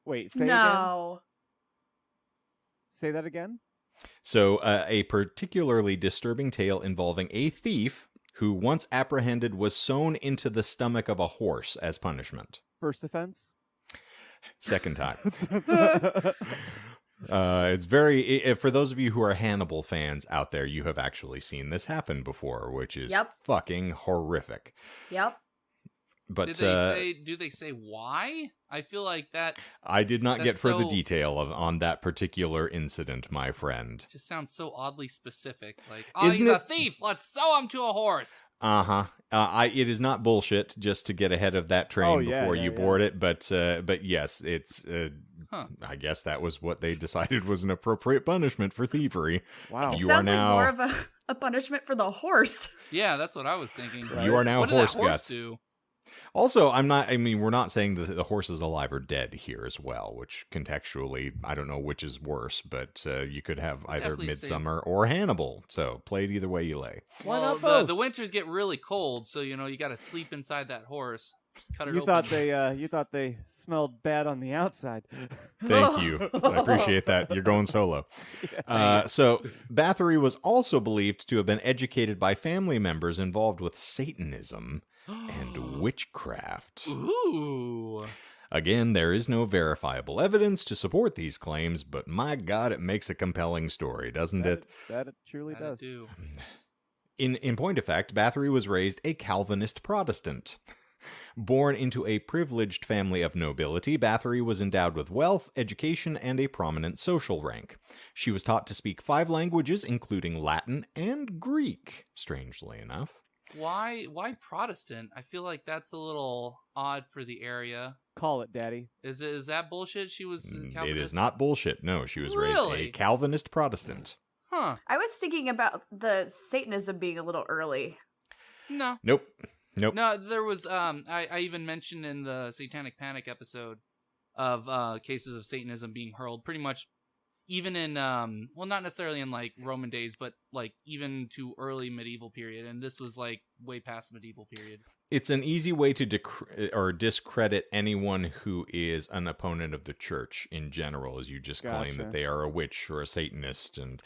[SPEAKER 2] Wait, say again?
[SPEAKER 4] No.
[SPEAKER 2] Say that again?
[SPEAKER 1] So, a particularly disturbing tale involving a thief who, once apprehended, was sewn into the stomach of a horse as punishment.
[SPEAKER 2] First offense?
[SPEAKER 1] Second time. It's very... for those of you who are Hannibal fans out there, you have actually seen this happen before, which is fucking horrific.
[SPEAKER 4] Yep.
[SPEAKER 1] But
[SPEAKER 3] do they say why? I feel like that...
[SPEAKER 1] I did not get further detail on that particular incident, my friend.
[SPEAKER 3] Just sounds so oddly specific. Like, he's a thief! Let's sew him to a horse!
[SPEAKER 1] Uh-huh. It is not bullshit just to get ahead of that train before you board it, but yes, it's... I guess that was what they decided was an appropriate punishment for thievery.
[SPEAKER 4] Wow. It sounds like more of a punishment for the horse.
[SPEAKER 3] Yeah, that's what I was thinking.
[SPEAKER 1] Right? You are now horse guts.
[SPEAKER 3] Do?
[SPEAKER 1] Also, we're not saying that the horse is alive or dead here as well, which contextually, I don't know which is worse, but you could have either Midsummer or Hannibal. So play it either way you lay.
[SPEAKER 2] Why not both?
[SPEAKER 3] The winters get really cold, so you got to sleep inside that horse. Cut it
[SPEAKER 2] you
[SPEAKER 3] open.
[SPEAKER 2] thought they smelled bad on the outside.
[SPEAKER 1] Thank you. I appreciate that. You're going solo. So Bathory was also believed to have been educated by family members involved with Satanism and witchcraft.
[SPEAKER 3] Ooh.
[SPEAKER 1] Again, there is no verifiable evidence to support these claims, but my God, it makes a compelling story, doesn't it?
[SPEAKER 2] That it truly does.
[SPEAKER 1] In point of fact, Bathory was raised a Calvinist Protestant. Born into a privileged family of nobility, Bathory was endowed with wealth, education, and a prominent social rank. She was taught to speak 5 languages, including Latin and Greek, strangely enough.
[SPEAKER 3] Why Protestant? I feel like that's a little odd for the area.
[SPEAKER 2] Call it, Daddy.
[SPEAKER 3] Is that bullshit? She was Calvinist?
[SPEAKER 1] It is not bullshit. No, she was raised a Calvinist Protestant.
[SPEAKER 3] Huh.
[SPEAKER 4] I was thinking about the Satanism being a little early.
[SPEAKER 3] No.
[SPEAKER 1] Nope.
[SPEAKER 3] No, there was I even mentioned in the Satanic Panic episode of cases of Satanism being hurled pretty much even in not necessarily in like Roman days, but like even to early medieval period, and this was like way past medieval period.
[SPEAKER 1] It's an easy way to discredit anyone who is an opponent of the church in general, as you just claim that they are a witch or a Satanist and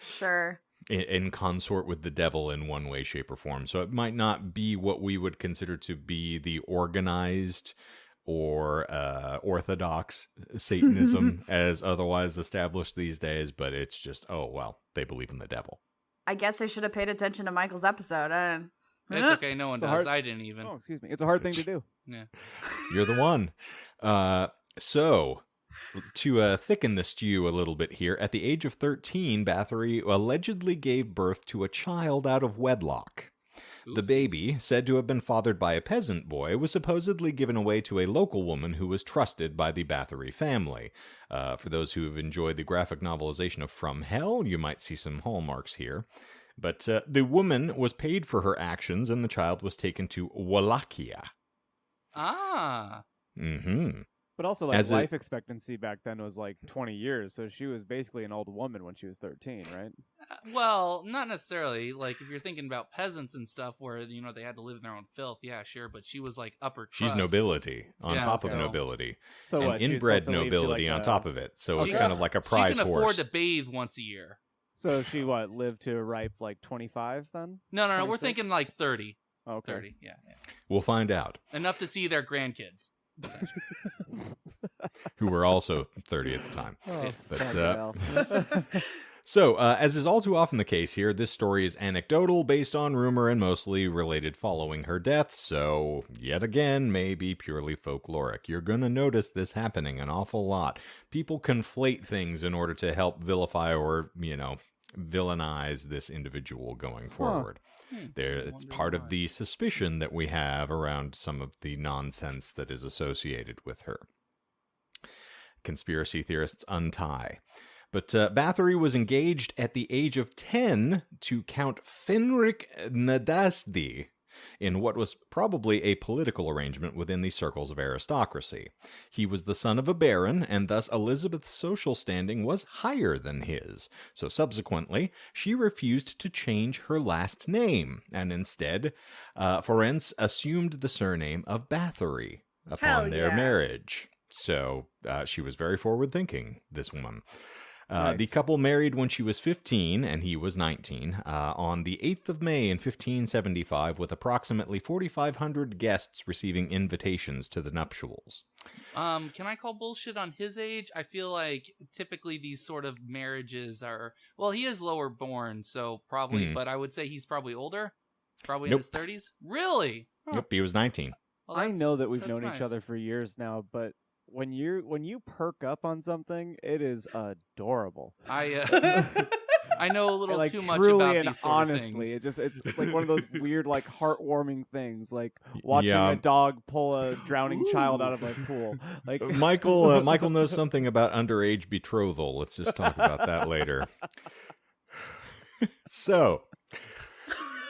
[SPEAKER 1] in consort with the devil in one way, shape, or form. So it might not be what we would consider to be the organized or orthodox Satanism as otherwise established these days, but it's just, they believe in the devil.
[SPEAKER 4] I guess I should have paid attention to Michael's episode.
[SPEAKER 3] It's okay. No one
[SPEAKER 2] It's a
[SPEAKER 3] does.
[SPEAKER 2] hard-
[SPEAKER 3] I didn't even.
[SPEAKER 2] Oh, excuse me. It's a hard thing to do.
[SPEAKER 3] Yeah.
[SPEAKER 1] You're the one. So, to thicken the stew a little bit here, at the age of 13, Bathory allegedly gave birth to a child out of wedlock. The
[SPEAKER 3] Oopsies.
[SPEAKER 1] baby, said to have been fathered by a peasant boy, was supposedly given away to a local woman who was trusted by the Bathory family. For those who have enjoyed the graphic novelization of From Hell, you might see some hallmarks here. But the woman was paid for her actions, and the child was taken to Wallachia.
[SPEAKER 3] Ah.
[SPEAKER 1] Mm-hmm.
[SPEAKER 2] But also, like, life expectancy back then was like 20 years, so she was basically an old woman when she was 13, right?
[SPEAKER 3] Well, not necessarily. Like, if you're thinking about peasants and stuff where, they had to live in their own filth, yeah, sure, but she was, like, upper crust.
[SPEAKER 1] She's nobility on top of
[SPEAKER 3] so-
[SPEAKER 1] nobility.
[SPEAKER 2] So
[SPEAKER 1] and
[SPEAKER 2] what? she was
[SPEAKER 1] inbred
[SPEAKER 2] supposed to leave to,
[SPEAKER 1] nobility
[SPEAKER 2] like,
[SPEAKER 1] on
[SPEAKER 2] a-
[SPEAKER 1] top of it. So it's
[SPEAKER 3] She-
[SPEAKER 1] kind of like a prize
[SPEAKER 3] She can afford
[SPEAKER 1] horse.
[SPEAKER 3] to bathe once a year.
[SPEAKER 2] So she lived to ripe like 25 then?
[SPEAKER 3] No, we're
[SPEAKER 2] 26?
[SPEAKER 3] thinking like 30.
[SPEAKER 2] Oh, okay.
[SPEAKER 3] 30, yeah.
[SPEAKER 1] We'll find out.
[SPEAKER 3] Enough to see their grandkids.
[SPEAKER 1] Who were also 30 at the time.
[SPEAKER 2] Oh,
[SPEAKER 1] But,
[SPEAKER 2] fucking hell.
[SPEAKER 1] So, as is all too often the case here, this story is anecdotal, based on rumor, and mostly related following her death, so, yet again, may be purely folkloric. You're gonna notice this happening an awful lot. People conflate things in order to help vilify or, villainize this individual going forward. It's part of the suspicion that we have around some of the nonsense that is associated with her. Conspiracy theorists untie. But Bathory was engaged at the age of 10 to Count Fenrik Nadasdy in what was probably a political arrangement within the circles of aristocracy. He was the son of a baron, and thus Elizabeth's social standing was higher than his. So subsequently, she refused to change her last name, and instead, Florence assumed the surname of Bathory upon their marriage. So she was very forward-thinking, this woman.
[SPEAKER 2] Nice.
[SPEAKER 1] The couple married when she was 15 and he was 19 on the 8th of May in 1575, with approximately 4,500 guests receiving invitations to the nuptials.
[SPEAKER 3] Can I call bullshit on his age? I feel like typically these sort of marriages are... Well, he is lower born, so probably, but I would say he's probably older. Probably in his 30s. Really? Huh.
[SPEAKER 1] Yep, he was 19.
[SPEAKER 3] Well,
[SPEAKER 2] I know that we've
[SPEAKER 3] that's
[SPEAKER 2] known
[SPEAKER 3] nice.
[SPEAKER 2] each other for years now, but when you perk up on something, it is adorable.
[SPEAKER 3] I know a little
[SPEAKER 2] like,
[SPEAKER 3] too much
[SPEAKER 2] truly
[SPEAKER 3] about
[SPEAKER 2] and
[SPEAKER 3] these sort
[SPEAKER 2] honestly,
[SPEAKER 3] of things.
[SPEAKER 2] it's like one of those weird, like, heartwarming things, like watching
[SPEAKER 1] Yeah.
[SPEAKER 2] a dog pull a drowning child out of a pool. Like
[SPEAKER 1] Michael knows something about underage betrothal. Let's just talk about that later. So...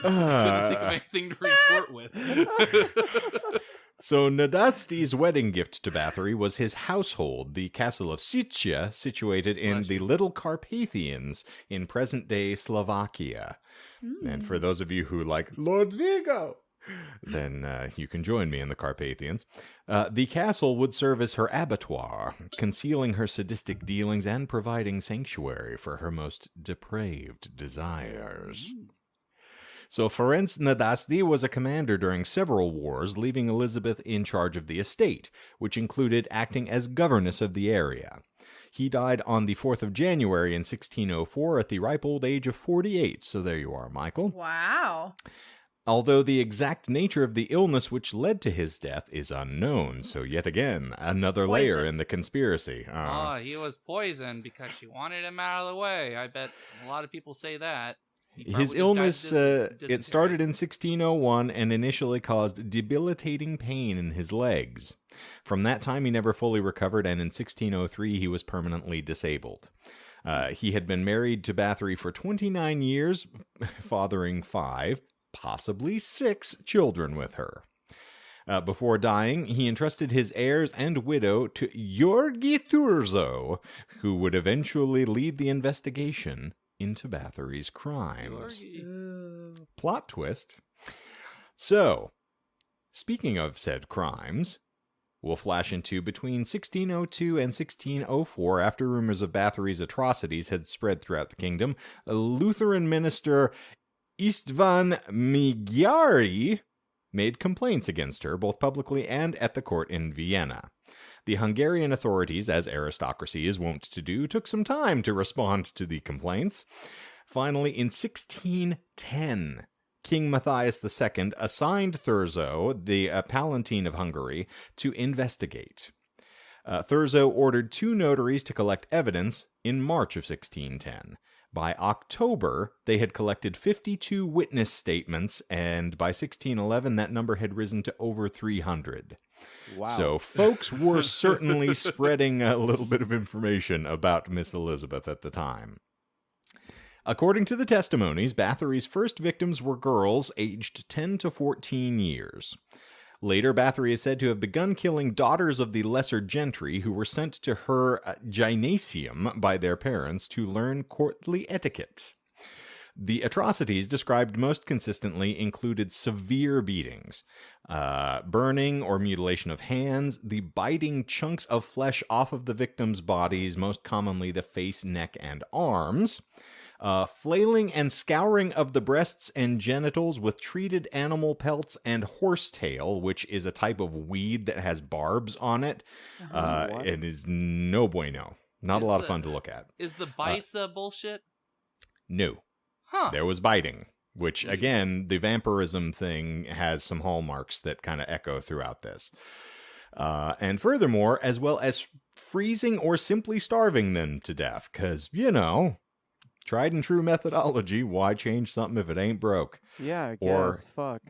[SPEAKER 3] Couldn't think of anything to retort with.
[SPEAKER 1] So Nadasdy's wedding gift to Bathory was his household, the castle of Sitcha, situated in the Little Carpathians in present-day Slovakia. And for those of you who like Lord Vigo, then you can join me in the Carpathians. The castle would serve as her abattoir, concealing her sadistic dealings and providing sanctuary for her most depraved desires. So Ferenc Nadasdy was a commander during several wars, leaving Elizabeth in charge of the estate, which included acting as governess of the area. He died on the 4th of January in 1604 at the ripe old age of 48, so there you are, Michael.
[SPEAKER 4] Wow.
[SPEAKER 1] Although the exact nature of the illness which led to his death is unknown, so yet again, another layer in the conspiracy.
[SPEAKER 3] He was poisoned because she wanted him out of the way. I bet a lot of people say that.
[SPEAKER 1] His illness, it started in 1601 and initially caused debilitating pain in his legs. From that time, he never fully recovered, and in 1603, he was permanently disabled. He had been married to Bathory for 29 years, fathering 5, possibly 6 children with her. Before dying, he entrusted his heirs and widow to Georgi Thurzo, who would eventually lead the investigation into Bathory's crimes. Plot twist. So, speaking of said crimes, we'll flash into between 1602 and 1604, after rumors of Bathory's atrocities had spread throughout the kingdom, a Lutheran minister Istvan Magyari made complaints against her, both publicly and at the court in Vienna. The Hungarian authorities, as aristocracy is wont to do, took some time to respond to the complaints. Finally, in 1610, King Matthias II assigned Thurzo, the Palatine of Hungary, to investigate. Thurzo ordered 2 notaries to collect evidence in March of 1610. By October, they had collected 52 witness statements, and by 1611, that number had risen to over 300.
[SPEAKER 2] Wow.
[SPEAKER 1] So folks were certainly spreading a little bit of information about Miss Elizabeth at the time. According to the testimonies, Bathory's first victims were girls aged 10 to 14 years. Later, Bathory is said to have begun killing daughters of the lesser gentry who were sent to her gymnasium by their parents to learn courtly etiquette. The atrocities described most consistently included severe beatings, burning or mutilation of hands, the biting chunks of flesh off of the victims' bodies, most commonly the face, neck, and arms, flailing and scouring of the breasts and genitals with treated animal pelts and horsetail, which is a type of weed that has barbs on it, and is no bueno. Not a lot of fun to look at.
[SPEAKER 3] Is the bites bullshit?
[SPEAKER 1] No.
[SPEAKER 3] Huh.
[SPEAKER 1] There was biting, which, again, the vampirism thing has some hallmarks that kind of echo throughout this. And furthermore, as well as freezing or simply starving them to death, because, tried and true methodology, why change something if it ain't broke?
[SPEAKER 2] Yeah, I guess. Fuck.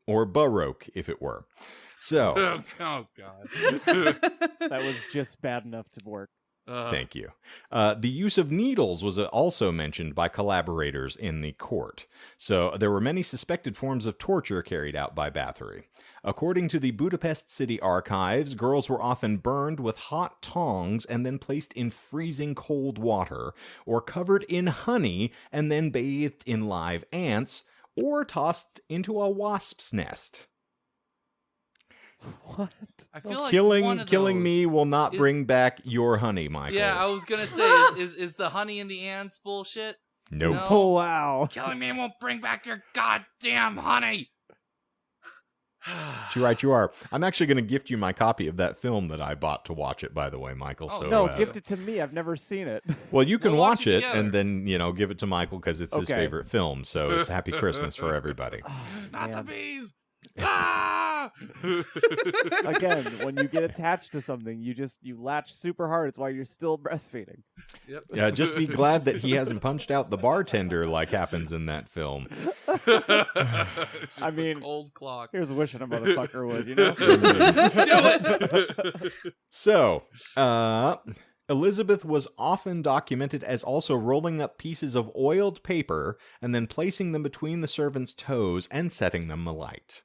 [SPEAKER 1] Or baroque, if it were. So.
[SPEAKER 3] Oh, God.
[SPEAKER 2] That was just bad enough to work.
[SPEAKER 1] Thank you. The use of needles was also mentioned by collaborators in the court. So there were many suspected forms of torture carried out by Bathory. According to the Budapest City Archives, girls were often burned with hot tongs and then placed in freezing cold water, or covered in honey and then bathed in live ants, or tossed into a wasp's nest.
[SPEAKER 2] What?
[SPEAKER 3] I feel like
[SPEAKER 1] killing me will not bring back your honey, Michael.
[SPEAKER 3] Yeah, I was gonna say, is the honey and the ants bullshit?
[SPEAKER 1] Nope.
[SPEAKER 3] No.
[SPEAKER 2] Oh, wow.
[SPEAKER 3] Killing me won't bring back your goddamn honey.
[SPEAKER 1] Too right you are. I'm actually going to gift you my copy of that film that I bought to watch it, by the way, Michael.
[SPEAKER 3] Oh,
[SPEAKER 1] so
[SPEAKER 2] No, gift it to me. I've never seen it.
[SPEAKER 1] Well, you can
[SPEAKER 3] We'll watch it
[SPEAKER 1] and
[SPEAKER 3] together.
[SPEAKER 1] then, give it to Michael because it's his
[SPEAKER 2] Okay.
[SPEAKER 1] favorite film. So it's Happy Christmas for everybody.
[SPEAKER 3] Not the
[SPEAKER 2] Man.
[SPEAKER 3] bees. Ah!
[SPEAKER 2] Again, when you get attached to something, you latch super hard. It's why you're still breastfeeding.
[SPEAKER 3] Yep.
[SPEAKER 1] Yeah, just be glad that he hasn't punched out the bartender like happens in that film.
[SPEAKER 3] It's just
[SPEAKER 2] I mean,
[SPEAKER 3] a cold clock.
[SPEAKER 2] Here's wishing a motherfucker would, you know?
[SPEAKER 3] Do it.
[SPEAKER 1] So, Elizabeth was often documented as also rolling up pieces of oiled paper and then placing them between the servants' toes and setting them alight.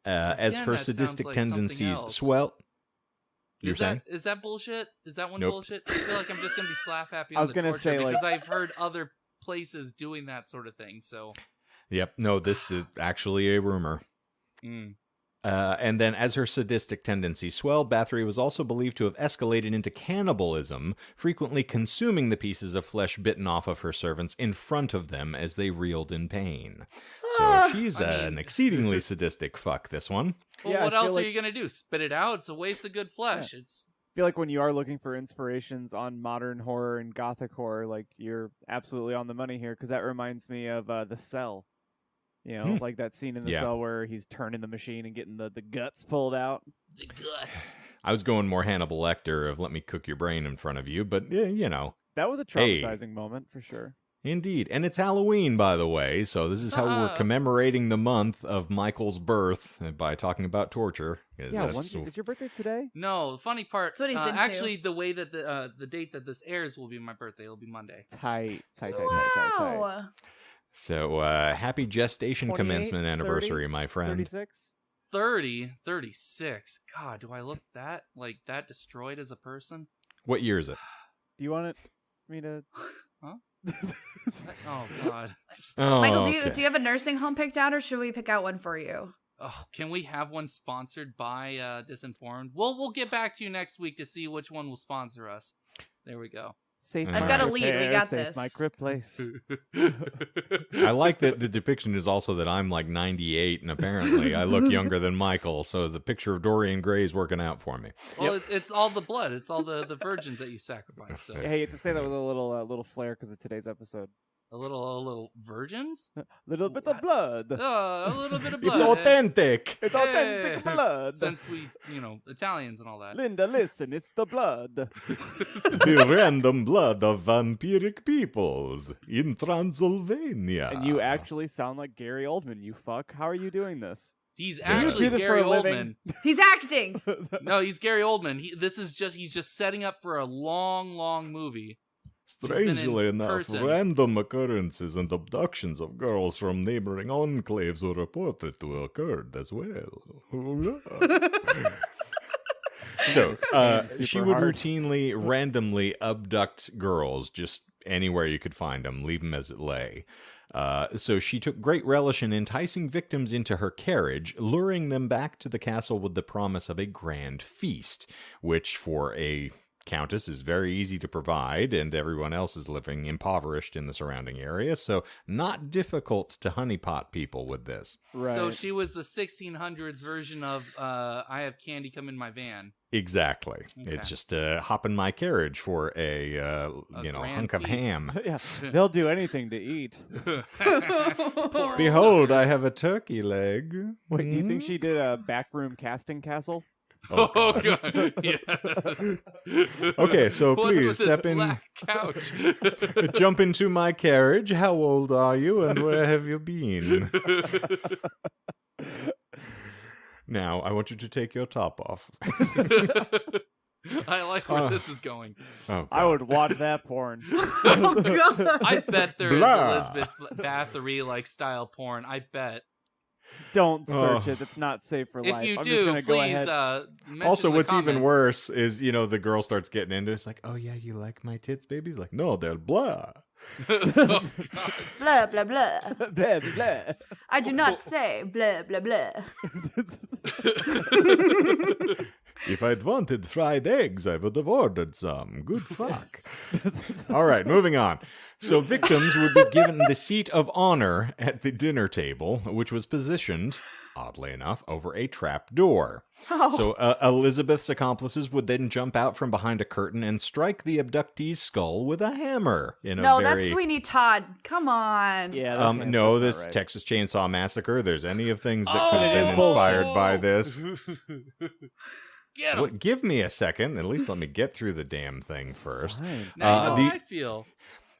[SPEAKER 1] As
[SPEAKER 3] Again,
[SPEAKER 1] her
[SPEAKER 3] that sounds
[SPEAKER 1] sadistic
[SPEAKER 3] like something
[SPEAKER 1] tendencies
[SPEAKER 3] else.
[SPEAKER 1] swell. You're saying?
[SPEAKER 3] Is that bullshit? Is that one
[SPEAKER 1] Nope.
[SPEAKER 3] bullshit? I feel like I'm just gonna be slap happy.
[SPEAKER 2] I was
[SPEAKER 3] on
[SPEAKER 2] gonna
[SPEAKER 3] the torture
[SPEAKER 2] say, like-
[SPEAKER 3] because I've heard other places doing that sort of thing. So.
[SPEAKER 1] Yep. No, this is actually a rumor. And then as her sadistic tendencies swelled, Bathory was also believed to have escalated into cannibalism, frequently consuming the pieces of flesh bitten off of her servants in front of them as they reeled in pain. So she's an exceedingly sadistic fuck, this one.
[SPEAKER 3] Well,
[SPEAKER 2] Yeah,
[SPEAKER 3] what
[SPEAKER 2] I feel
[SPEAKER 3] else
[SPEAKER 2] like-
[SPEAKER 3] are you gonna do? Spit it out? It's a waste of good flesh. It's
[SPEAKER 2] I feel like when you are looking for inspirations on modern horror and gothic horror, like you're absolutely on the money here, because that reminds me of The Cell. You know, like that scene in The
[SPEAKER 1] Yeah.
[SPEAKER 2] Cell where he's turning the machine and getting the guts pulled out.
[SPEAKER 3] the guts.
[SPEAKER 1] I was going more Hannibal Lecter of let me cook your brain in front of you, but
[SPEAKER 2] That was a traumatizing moment for sure.
[SPEAKER 1] Indeed. And it's Halloween, by the way, so this is how we're commemorating the month of Michael's birth by talking about torture. 'Cause
[SPEAKER 2] Yeah,
[SPEAKER 1] that's-
[SPEAKER 2] is your birthday today?
[SPEAKER 3] No, the funny part.
[SPEAKER 4] That's what he's into.
[SPEAKER 3] Actually, the way that the date that this airs will be my birthday. It'll be Monday.
[SPEAKER 2] Tight.
[SPEAKER 4] Wow.
[SPEAKER 1] So, happy gestation
[SPEAKER 2] 28,
[SPEAKER 1] commencement
[SPEAKER 2] 30,
[SPEAKER 1] anniversary, my friend.
[SPEAKER 2] 36?
[SPEAKER 3] 30, 36. God, do I look that destroyed as a person?
[SPEAKER 1] What year is it?
[SPEAKER 2] Do you want me to?
[SPEAKER 3] Huh? Oh God.
[SPEAKER 1] Oh,
[SPEAKER 4] Michael,
[SPEAKER 1] okay.
[SPEAKER 4] do you have a nursing home picked out, or should we pick out one for you?
[SPEAKER 3] Oh, can we have one sponsored by Disinformed? We'll get back to you next week to see which one will sponsor us. There we go.
[SPEAKER 2] Safe
[SPEAKER 1] I've
[SPEAKER 2] my
[SPEAKER 1] got a
[SPEAKER 2] crib
[SPEAKER 4] lead, we
[SPEAKER 2] there,
[SPEAKER 4] got
[SPEAKER 2] safe
[SPEAKER 4] this.
[SPEAKER 2] my crib place.
[SPEAKER 1] I like that the depiction is also that I'm like 98, and apparently I look younger than Michael, so the picture of Dorian Gray is working out for me.
[SPEAKER 3] Well, it's all the blood. It's all the virgins that you sacrifice. So
[SPEAKER 2] Hey, to say that with a little flair because of today's episode.
[SPEAKER 3] A little virgins?
[SPEAKER 2] Little bit of blood.
[SPEAKER 3] A little bit of blood.
[SPEAKER 1] It's authentic.
[SPEAKER 2] It's authentic blood.
[SPEAKER 3] Since we, Italians and all that.
[SPEAKER 2] Linda, listen, it's the blood.
[SPEAKER 1] The random blood of vampiric peoples in Transylvania.
[SPEAKER 2] And you actually sound like Gary Oldman, you fuck. How are you doing this?
[SPEAKER 3] He's
[SPEAKER 2] you
[SPEAKER 3] actually
[SPEAKER 2] do this
[SPEAKER 3] Gary
[SPEAKER 2] for a living?
[SPEAKER 3] Oldman.
[SPEAKER 4] He's acting.
[SPEAKER 3] No, he's Gary Oldman. He's just setting up for a long movie.
[SPEAKER 1] Strangely enough,
[SPEAKER 3] person.
[SPEAKER 1] random occurrences and abductions of girls from neighboring enclaves were reported to have occurred as well. So, she would routinely, randomly abduct girls just anywhere you could find them, leave them as it lay. So she took great relish in enticing victims into her carriage, luring them back to the castle with the promise of a grand feast, which for a countess is very easy to provide, and everyone else is living impoverished in the surrounding area, so not difficult to honeypot people with this.
[SPEAKER 2] Right.
[SPEAKER 3] So she was the 1600s version of I have candy come in my van.
[SPEAKER 1] Exactly.
[SPEAKER 3] Okay.
[SPEAKER 1] It's just hop in my carriage for a hunk of
[SPEAKER 3] feast.
[SPEAKER 1] ham.
[SPEAKER 2] Yeah, they'll do anything to eat.
[SPEAKER 1] Behold, I have a turkey leg.
[SPEAKER 2] Wait, do you think she did a backroom casting castle?
[SPEAKER 3] Oh, God. Yeah.
[SPEAKER 1] Okay, so
[SPEAKER 3] What's
[SPEAKER 1] please
[SPEAKER 3] with this
[SPEAKER 1] step in.
[SPEAKER 3] black couch.
[SPEAKER 1] Jump into my carriage. How old are you and where have you been? Now, I want you to take your top off.
[SPEAKER 3] I like where this is going.
[SPEAKER 1] Oh,
[SPEAKER 2] I would watch that porn.
[SPEAKER 4] Oh, God.
[SPEAKER 3] I bet there is
[SPEAKER 1] Blah.
[SPEAKER 3] Elizabeth Bathory like style porn. I bet.
[SPEAKER 2] Don't search
[SPEAKER 1] Oh.
[SPEAKER 2] it. It's not safe for
[SPEAKER 3] If
[SPEAKER 2] life.
[SPEAKER 3] you
[SPEAKER 2] I'm
[SPEAKER 3] do,
[SPEAKER 2] just gonna go
[SPEAKER 3] please
[SPEAKER 2] ahead.
[SPEAKER 3] mention
[SPEAKER 1] Also,
[SPEAKER 3] in the
[SPEAKER 1] what's even
[SPEAKER 3] comments.
[SPEAKER 1] worse is, the girl starts getting into it. It's like, oh, yeah, you like my tits, baby? He's like, no, they're blah.
[SPEAKER 3] Oh, God.
[SPEAKER 4] Blah, blah, blah.
[SPEAKER 2] Blah, blah, blah.
[SPEAKER 4] I do not say blah, blah, blah.
[SPEAKER 1] If I'd wanted fried eggs, I would have ordered some. Good fuck. All right, moving on. So victims would be given the seat of honor at the dinner table, which was positioned, oddly enough, over a trap door.
[SPEAKER 4] Oh.
[SPEAKER 1] So Elizabeth's accomplices would then jump out from behind a curtain and strike the abductee's skull with a hammer.
[SPEAKER 4] No, that's Sweeney Todd. Come on.
[SPEAKER 2] Yeah.
[SPEAKER 1] No,
[SPEAKER 2] that's
[SPEAKER 1] this
[SPEAKER 2] not right.
[SPEAKER 1] Texas Chainsaw Massacre. There's any of things that could have
[SPEAKER 2] it is
[SPEAKER 1] been inspired
[SPEAKER 3] bullshit.
[SPEAKER 1] by this.
[SPEAKER 3] Get 'em.
[SPEAKER 1] What, give me a second. At least let me get through the damn thing first.
[SPEAKER 2] Fine.
[SPEAKER 3] Now you know
[SPEAKER 1] the-
[SPEAKER 3] how I feel.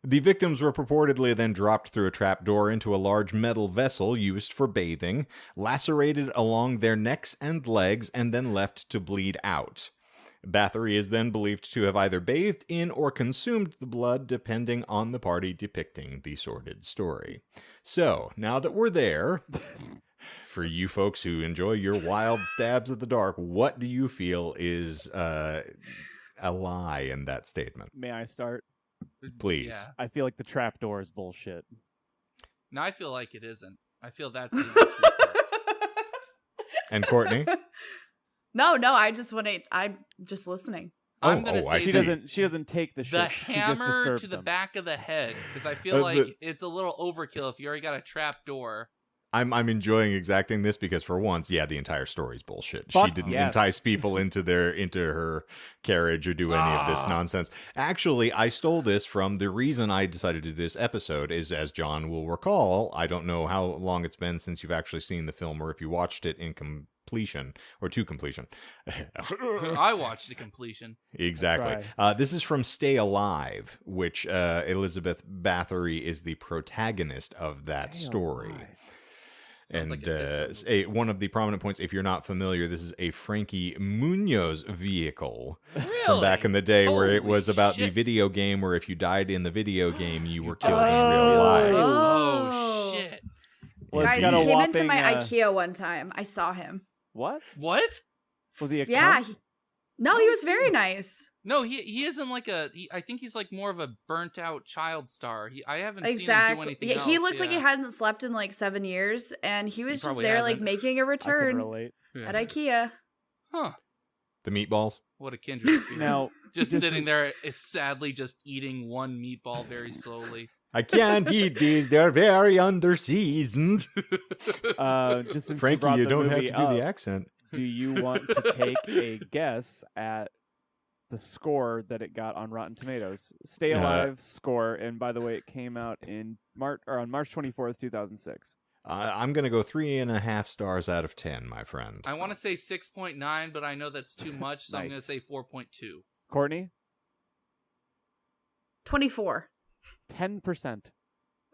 [SPEAKER 1] The victims were purportedly then dropped through a trapdoor into a large metal vessel used for bathing, lacerated along their necks and legs, and then left to bleed out. Bathory is then believed to have either bathed in or consumed the blood, depending on the party depicting the sordid story. So, now that we're there, for you folks who enjoy your wild stabs at the dark, what do you feel is a lie in that statement?
[SPEAKER 2] May I start?
[SPEAKER 1] Please.
[SPEAKER 3] Yeah.
[SPEAKER 2] I feel like the trapdoor is bullshit.
[SPEAKER 3] No, I feel like it isn't. I feel that's the truth.
[SPEAKER 1] And Courtney?
[SPEAKER 4] No, I'm just listening.
[SPEAKER 3] I'm gonna
[SPEAKER 1] I
[SPEAKER 3] say
[SPEAKER 1] see.
[SPEAKER 2] She doesn't take the
[SPEAKER 3] the
[SPEAKER 2] shit. She just
[SPEAKER 3] hammer
[SPEAKER 2] disturbs
[SPEAKER 3] to the
[SPEAKER 2] them.
[SPEAKER 3] back of the head, because I feel like
[SPEAKER 1] the-
[SPEAKER 3] it's a little overkill if you already got a trap door.
[SPEAKER 1] I'm enjoying exacting this because for once, yeah, the entire story's bullshit. She
[SPEAKER 2] Fuck
[SPEAKER 1] didn't
[SPEAKER 2] yes.
[SPEAKER 1] entice people into her carriage or do any of this nonsense. Actually, I stole this from the reason I decided to do this episode is, as John will recall, I don't know how long it's been since you've actually seen the film or if you watched it in completion or to completion.
[SPEAKER 3] I watched the completion.
[SPEAKER 1] Exactly. This is from Stay Alive, which Elizabeth Bathory is the protagonist of that story.
[SPEAKER 3] Sounds like a disco
[SPEAKER 1] And one of the prominent points, if you're not familiar, this is a Frankie Munoz vehicle from back in the day where it
[SPEAKER 3] Holy
[SPEAKER 1] was about the
[SPEAKER 3] shit.
[SPEAKER 1] video game where if you died in the video game, you were killed in real life.
[SPEAKER 3] Oh, shit.
[SPEAKER 2] Well,
[SPEAKER 4] Guys,
[SPEAKER 2] it's
[SPEAKER 4] he
[SPEAKER 2] got a
[SPEAKER 4] came into
[SPEAKER 2] whopping,
[SPEAKER 4] my IKEA one time. I saw him.
[SPEAKER 2] What?
[SPEAKER 3] What?
[SPEAKER 2] Was he a
[SPEAKER 4] Yeah.
[SPEAKER 2] cunt?
[SPEAKER 4] No, he was very nice.
[SPEAKER 3] No, he isn't like I think he's like more of a burnt out child star. I haven't seen him do
[SPEAKER 4] Exactly.
[SPEAKER 3] anything
[SPEAKER 4] Yeah,
[SPEAKER 3] else.
[SPEAKER 4] he looked like he
[SPEAKER 3] yeah.
[SPEAKER 4] hadn't slept in like 7 years, and he was just
[SPEAKER 3] probably
[SPEAKER 4] there, like
[SPEAKER 3] hasn't.
[SPEAKER 4] making a
[SPEAKER 2] I can
[SPEAKER 4] return
[SPEAKER 2] relate.
[SPEAKER 3] Yeah.
[SPEAKER 4] at IKEA.
[SPEAKER 3] Huh.
[SPEAKER 1] The meatballs?
[SPEAKER 3] What a kindred spirit.
[SPEAKER 2] Now,
[SPEAKER 3] just
[SPEAKER 2] this
[SPEAKER 3] sitting
[SPEAKER 2] is-
[SPEAKER 3] there sadly just eating one meatball very slowly.
[SPEAKER 1] I can't eat these. They're very underseasoned.
[SPEAKER 2] Just since
[SPEAKER 1] Frankie,
[SPEAKER 2] you brought
[SPEAKER 1] you
[SPEAKER 2] the
[SPEAKER 1] don't have
[SPEAKER 2] movie
[SPEAKER 1] to do the
[SPEAKER 2] up,
[SPEAKER 1] accent.
[SPEAKER 2] do you want to take a guess at the score that it got on Rotten Tomatoes. Stay Alive score, and by the way, it came out in on March 24th, 2006.
[SPEAKER 1] I'm going to go 3.5 stars out of 10, my friend.
[SPEAKER 3] I want to say 6.9, but I know that's too much, so I'm going to say 4.2.
[SPEAKER 2] Courtney?
[SPEAKER 4] 24.
[SPEAKER 2] 10%.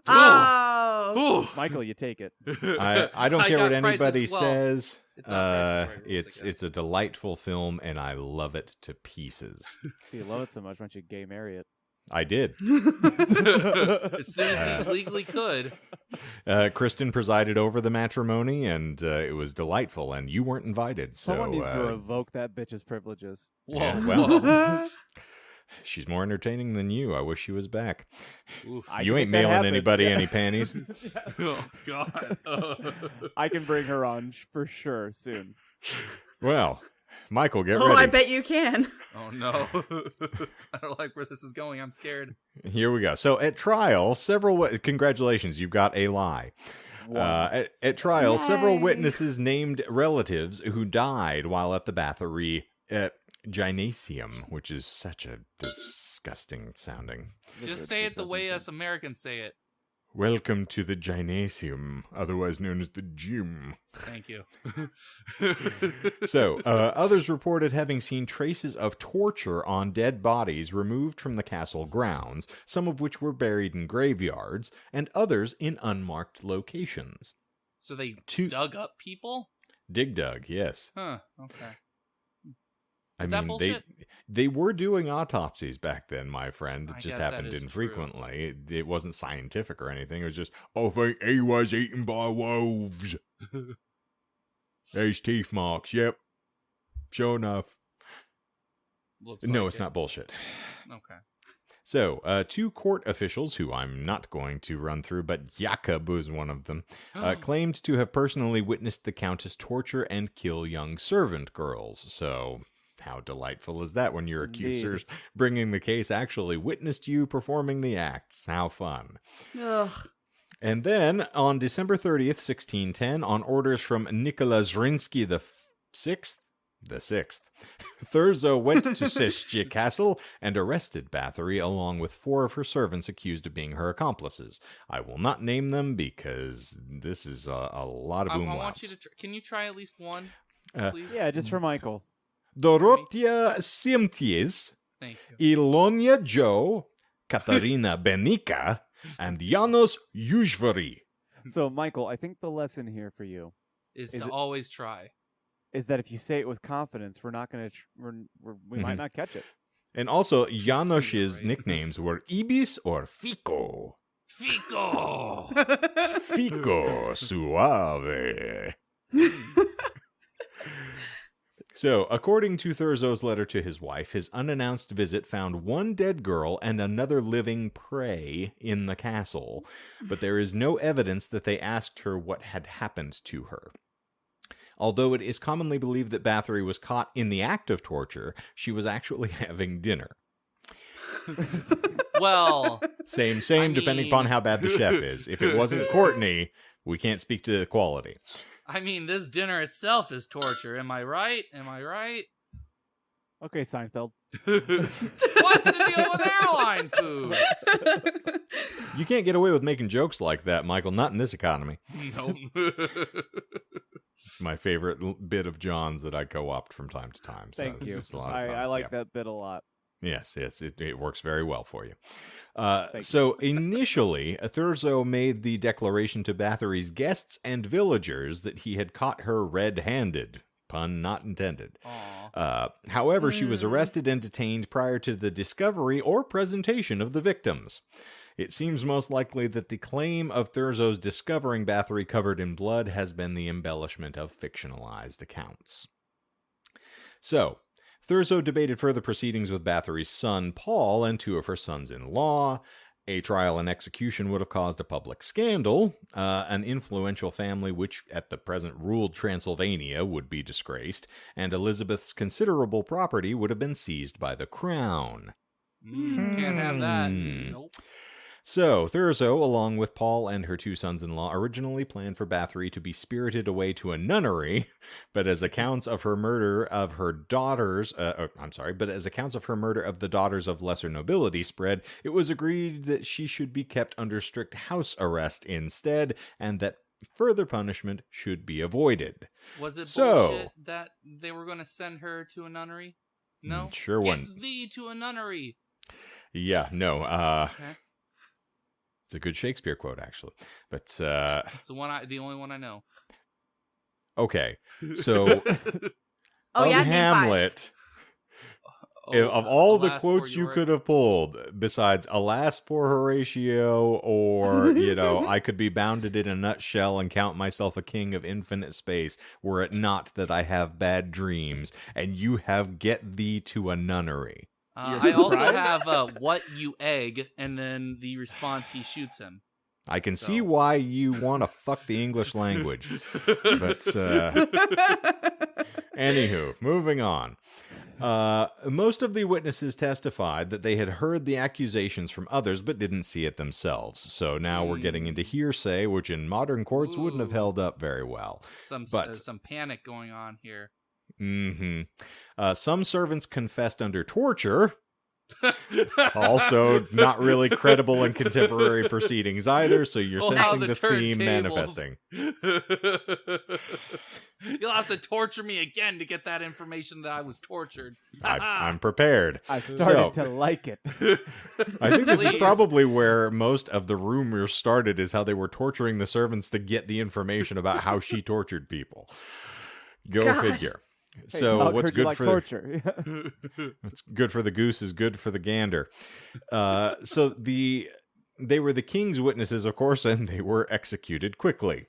[SPEAKER 4] Oh!
[SPEAKER 2] Michael, you take it.
[SPEAKER 1] I don't care what anybody says.
[SPEAKER 3] It's not Price is Right,
[SPEAKER 1] It's a delightful film, and I love it to pieces.
[SPEAKER 2] If you love it so much, why don't you gay marry it?
[SPEAKER 1] I did.
[SPEAKER 3] As soon as he legally could.
[SPEAKER 1] Kristen presided over the matrimony, and it was delightful, and you weren't invited.
[SPEAKER 2] Someone
[SPEAKER 1] so,
[SPEAKER 2] needs to revoke that bitch's privileges.
[SPEAKER 3] Whoa.
[SPEAKER 1] Yeah, well, she's more entertaining than you. I wish she was back. You ain't mailing anybody any panties.
[SPEAKER 3] Oh, God.
[SPEAKER 2] I can bring her on for sure soon.
[SPEAKER 1] Well, Michael, get ready.
[SPEAKER 4] Oh, I bet you can.
[SPEAKER 3] Oh, no. I don't like where this is going. I'm scared.
[SPEAKER 1] Here we go. So at trial, congratulations, you've got a lie. At trial, several witnesses named relatives who died while at the Bathory gymnasium, which is such a disgusting sounding.
[SPEAKER 3] Just say it the way us Americans say it.
[SPEAKER 1] Welcome to the gymnasium, otherwise known as the gym.
[SPEAKER 3] Thank you.
[SPEAKER 1] So, others reported having seen traces of torture on dead bodies removed from the castle grounds, some of which were buried in graveyards, and others in unmarked locations.
[SPEAKER 3] So they dug up people?
[SPEAKER 1] Dug, yes.
[SPEAKER 3] Huh, okay.
[SPEAKER 1] Is
[SPEAKER 3] that bullshit?
[SPEAKER 1] They were doing autopsies back then, my friend. It
[SPEAKER 3] I
[SPEAKER 1] just
[SPEAKER 3] guess
[SPEAKER 1] happened
[SPEAKER 3] that is
[SPEAKER 1] infrequently. It wasn't scientific or anything. It was just, I think he was eaten by wolves. There's teeth marks. Yep. Sure enough. No, it's not bullshit.
[SPEAKER 3] Okay.
[SPEAKER 1] So, 2 court officials, who I'm not going to run through, but Jakob was one of them, claimed to have personally witnessed the Countess torture and kill young servant girls. So, how delightful is that when your accusers bringing the case actually witnessed you performing the acts? How fun.
[SPEAKER 4] Ugh.
[SPEAKER 1] And then, on December 30th, 1610, on orders from Nicholas Zrinski the Sixth, Thurzo went to Seshche Castle and arrested Bathory along with 4 of her servants accused of being her accomplices. I will not name them because this is a lot of umlauts.
[SPEAKER 3] I want you to can you try at least one, please?
[SPEAKER 2] Yeah, just for Michael.
[SPEAKER 1] Dorotia Simties, Ilonia Joe, Katarina Benica, and Janos Ushvari.
[SPEAKER 2] So, Michael, I think the lesson here for you
[SPEAKER 3] is to always try.
[SPEAKER 2] Is that if you say it with confidence, we're not going to, we might not catch it.
[SPEAKER 1] And also, Janos's nicknames were Ibis or Fico.
[SPEAKER 3] Fico!
[SPEAKER 1] Fico Suave. So, according to Thurzo's letter to his wife, his unannounced visit found 1 dead girl and another living prey in the castle, but there is no evidence that they asked her what had happened to her. Although it is commonly believed that Bathory was caught in the act of torture, she was actually having dinner.
[SPEAKER 3] Well,
[SPEAKER 1] same, depending upon how bad the chef is. If it wasn't Courtney, we can't speak to the quality.
[SPEAKER 3] I mean, this dinner itself is torture. Am I right?
[SPEAKER 2] Okay, Seinfeld.
[SPEAKER 3] What's the deal with airline food?
[SPEAKER 1] You can't get away with making jokes like that, Michael. Not in this economy.
[SPEAKER 3] Nope.
[SPEAKER 1] It's my favorite bit of John's that I co-opt from time to time. So
[SPEAKER 2] Thank you.
[SPEAKER 1] A lot of fun.
[SPEAKER 2] I like that bit a lot.
[SPEAKER 1] Yes, it works very well for you. So initially, Thurzo made the declaration to Bathory's guests and villagers that he had caught her red-handed. Pun not intended. However, she was arrested and detained prior to the discovery or presentation of the victims. It seems most likely that the claim of Thurzo's discovering Bathory covered in blood has been the embellishment of fictionalized accounts. So, Thurzo debated further proceedings with Bathory's son, Paul, and 2 of her sons-in-law. A trial and execution would have caused a public scandal. An influential family which at the present ruled Transylvania would be disgraced, and Elizabeth's considerable property would have been seized by the crown.
[SPEAKER 3] Can't have that. Nope.
[SPEAKER 1] So, Thurzo, along with Paul and her 2 sons-in-law, originally planned for Bathory to be spirited away to a nunnery, but as accounts of her murder of her daughters, but as accounts of her murder of the daughters of lesser nobility spread, it was agreed that she should be kept under strict house arrest instead, and that further punishment should be avoided.
[SPEAKER 3] Was it bullshit that they were going to send her to a nunnery? No?
[SPEAKER 1] Sure
[SPEAKER 3] Get
[SPEAKER 1] wasn't.
[SPEAKER 3] thee to a nunnery.
[SPEAKER 1] Yeah, no.
[SPEAKER 3] Okay.
[SPEAKER 1] It's a good Shakespeare quote, actually. But
[SPEAKER 3] It's the only one I know.
[SPEAKER 1] okay, so
[SPEAKER 4] Oh, yeah, name
[SPEAKER 1] Hamlet, of all the quotes you could have pulled, besides "Alas, poor Horatio," or "I could be bounded in a nutshell and count myself a king of infinite space, were it not that I have bad dreams," and you have "Get thee to a nunnery."
[SPEAKER 3] I also have "What you egg," and then the response, he shoots him.
[SPEAKER 1] I can see why you want to fuck the English language. But, anywho, moving on. Most of the witnesses testified that they had heard the accusations from others but didn't see it themselves. So now we're getting into hearsay, which in modern courts wouldn't have held up very well.
[SPEAKER 3] Some panic going on here.
[SPEAKER 1] Some servants confessed under torture. Also not really credible in contemporary proceedings either, so you're sensing the theme manifesting.
[SPEAKER 3] You'll have to torture me again to get that information that I was tortured.
[SPEAKER 1] I'm prepared.
[SPEAKER 2] I've started to like it.
[SPEAKER 1] I think this is probably where most of the rumors started, is how they were torturing the servants to get the information about how she tortured people. Go figure. So what's good for
[SPEAKER 2] torture?
[SPEAKER 1] What's good for the goose is good for the gander. So they were the king's witnesses, of course, and they were executed quickly.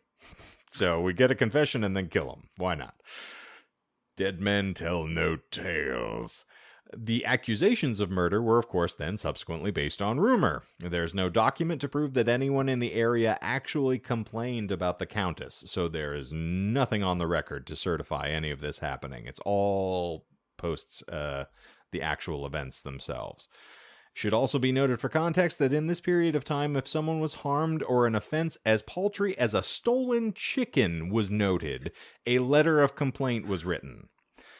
[SPEAKER 1] So we get a confession and then kill them. Why not? Dead men tell no tales. The accusations of murder were, of course, then subsequently based on rumor. There's no document to prove that anyone in the area actually complained about the Countess, so there is nothing on the record to certify any of this happening. It's all posts the actual events themselves. Should also be noted for context that in this period of time, if someone was harmed or an offense as paltry as a stolen chicken was noted, a letter of complaint was written.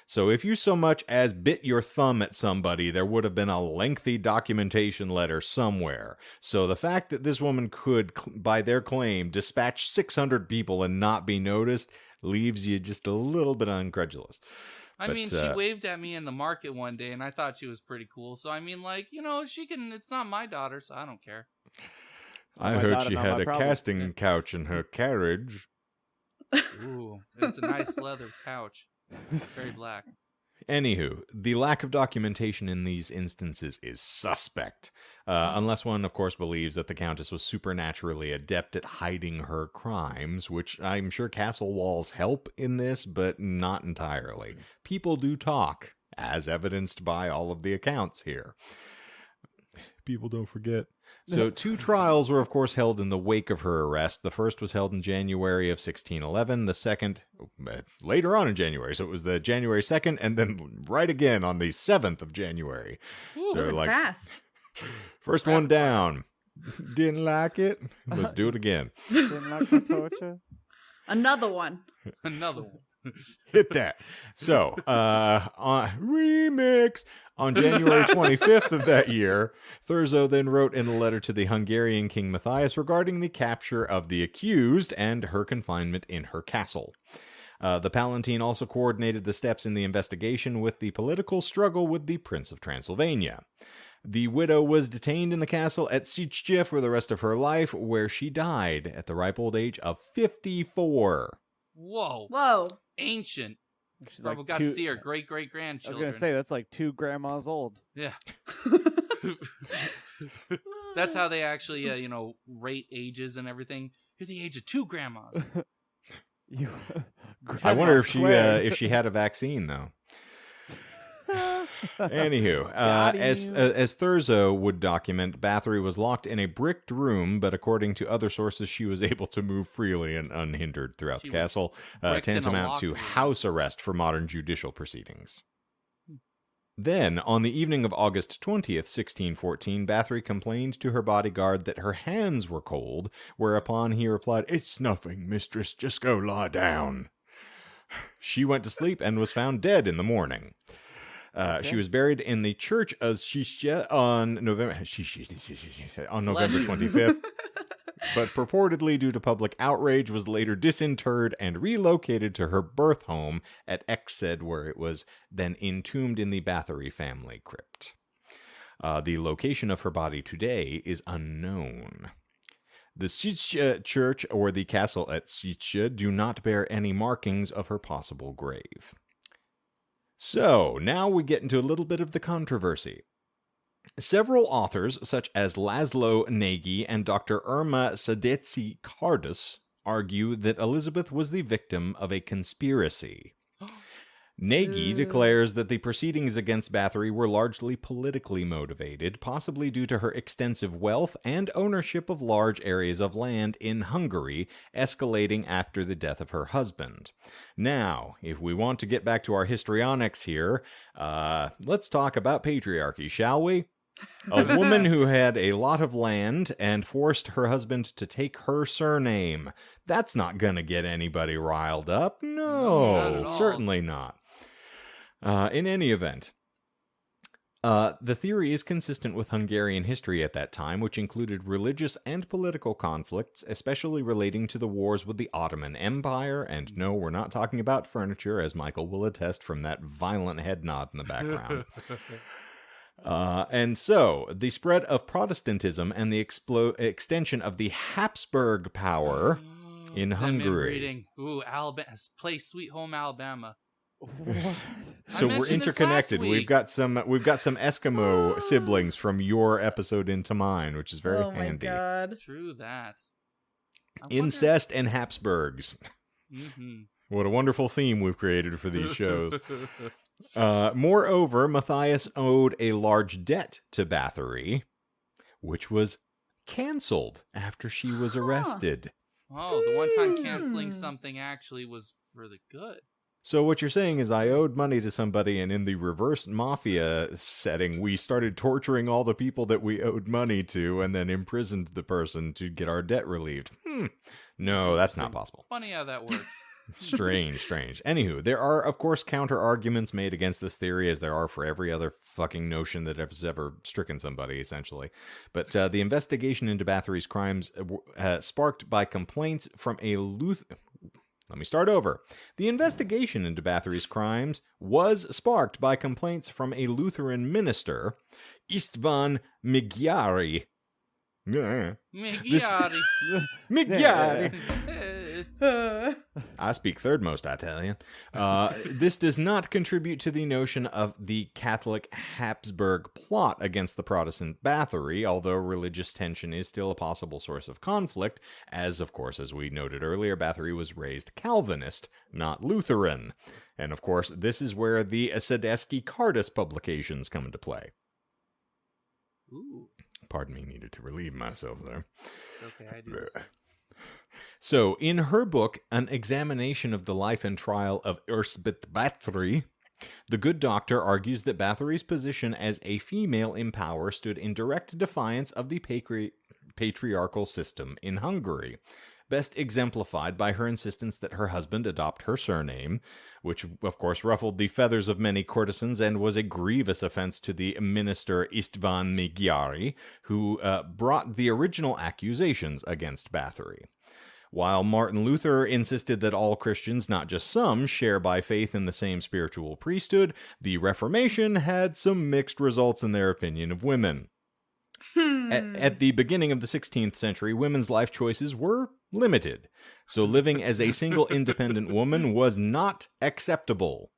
[SPEAKER 1] So if you so much as bit your thumb at somebody, there would have been a lengthy documentation letter somewhere. So the fact that this woman could, by their claim, dispatch 600 people and not be noticed leaves you just a little bit incredulous.
[SPEAKER 3] I mean, she waved at me in the market one day, and I thought she was pretty cool. So, I mean, she can, it's not my daughter, so I don't care.
[SPEAKER 1] I heard she had a casting couch in her carriage.
[SPEAKER 3] Ooh, it's a nice leather couch. It's very black.
[SPEAKER 1] Anywho, the lack of documentation in these instances is suspect. Unless one, of course, believes that the Countess was supernaturally adept at hiding her crimes, which I'm sure castle walls help in this, but not entirely. People do talk, as evidenced by all of the accounts here. People don't forget. So 2 trials were, of course, held in the wake of her arrest. The first was held in January of 1611. The second, later on in January. So it was the January 2nd, and then right again on the 7th of January.
[SPEAKER 4] Ooh,
[SPEAKER 1] so
[SPEAKER 4] fast.
[SPEAKER 1] First one down. Didn't like it? Let's do it again.
[SPEAKER 2] Didn't like the torture?
[SPEAKER 4] Another one.
[SPEAKER 3] Another one.
[SPEAKER 1] Hit that. So, on remix. On January 25th of that year, Thurzo then wrote in a letter to the Hungarian King Matthias regarding the capture of the accused and her confinement in her castle. The Palatine also coordinated the steps in the investigation with the political struggle with the Prince of Transylvania. The widow was detained in the castle at Siczce for the rest of her life, where she died at the ripe old age of 54.
[SPEAKER 3] Whoa. Ancient.
[SPEAKER 2] She's
[SPEAKER 3] Probably got to see her great-great-grandchildren.
[SPEAKER 2] I was going to say, that's like 2 grandmas old.
[SPEAKER 3] Yeah. That's how they actually, rate ages and everything. You're the age of 2 grandmas.
[SPEAKER 1] I wonder if she had a vaccine, though. Anywho, as Thurzo would document, Bathory was locked in a bricked room, but according to other sources, she was able to move freely and unhindered throughout the castle, tantamount to house arrest for modern judicial proceedings. Then, on the evening of August 20th, 1614, Bathory complained to her bodyguard that her hands were cold, whereupon he replied, "It's nothing, mistress, just go lie down." She went to sleep and was found dead in the morning. She was buried in the church of Shisha on November 25th, but purportedly due to public outrage was later disinterred and relocated to her birth home at Exed, where it was then entombed in the Bathory family crypt. The location of her body today is unknown. The Sitsha church or the castle at Sitsha do not bear any markings of her possible grave. So, now we get into a little bit of the controversy. Several authors, such as Laszlo Nagy and Dr. Irma Sadetsi-Cardus, argue that Elizabeth was the victim of a conspiracy. Nagy declares that the proceedings against Bathory were largely politically motivated, possibly due to her extensive wealth and ownership of large areas of land in Hungary, escalating after the death of her husband. Now, if we want to get back to our histrionics here, let's talk about patriarchy, shall we? A woman who had a lot of land and forced her husband to take her surname. That's not going to get anybody riled up. No, certainly not. In any event, the theory is consistent with Hungarian history at that time, which included religious and political conflicts, especially relating to the wars with the Ottoman Empire. And no, we're not talking about furniture, as Michael will attest from that violent head nod in the background. And so, the spread of Protestantism and the extension of the Habsburg power in Hungary.
[SPEAKER 3] Ooh, Alabama, play Sweet Home Alabama.
[SPEAKER 2] What?
[SPEAKER 1] So we're interconnected. We've got some Eskimo siblings from your episode into mine, which is very handy.
[SPEAKER 4] Oh my god.
[SPEAKER 3] True that.
[SPEAKER 1] Incest and Habsburgs.
[SPEAKER 3] Mm-hmm.
[SPEAKER 1] What a wonderful theme we've created for these shows. Moreover, Matthias owed a large debt to Bathory, which was canceled after she was arrested.
[SPEAKER 3] Oh, the one time canceling something actually was for the good.
[SPEAKER 1] So what you're saying is I owed money to somebody, and in the reverse mafia setting, we started torturing all the people that we owed money to and then imprisoned the person to get our debt relieved. No, that's not possible.
[SPEAKER 3] Funny how that works.
[SPEAKER 1] Strange. Anywho, there are, of course, counter-arguments made against this theory, as there are for every other fucking notion that has ever stricken somebody, essentially. But the investigation into Bathory's crimes sparked by complaints from a Let me start over. The investigation into Bathory's crimes was sparked by complaints from a Lutheran minister, Istvan Mighiari. Mighiari. I speak third most Italian. This does not contribute to the notion of the Catholic Habsburg plot against the Protestant Bathory, although religious tension is still a possible source of conflict, as, of course, as we noted earlier, Bathory was raised Calvinist, not Lutheran. And, of course, this is where the Sadetsky-Cardus publications come into play.
[SPEAKER 3] Ooh.
[SPEAKER 1] Pardon me, needed to relieve myself there.
[SPEAKER 3] Okay, I do this.
[SPEAKER 1] So, in her book, An Examination of the Life and Trial of Elizabeth Bathory, the good doctor argues that Bathory's position as a female in power stood in direct defiance of the patriarchal system in Hungary, best exemplified by her insistence that her husband adopt her surname, which of course ruffled the feathers of many courtesans and was a grievous offense to the minister Istvan Mighiari, who brought the original accusations against Bathory. While Martin Luther insisted that all Christians, not just some, share by faith in the same spiritual priesthood, the Reformation had some mixed results in their opinion of women. At the beginning of the 16th century, women's life choices were limited, so living as a single independent woman was not acceptable.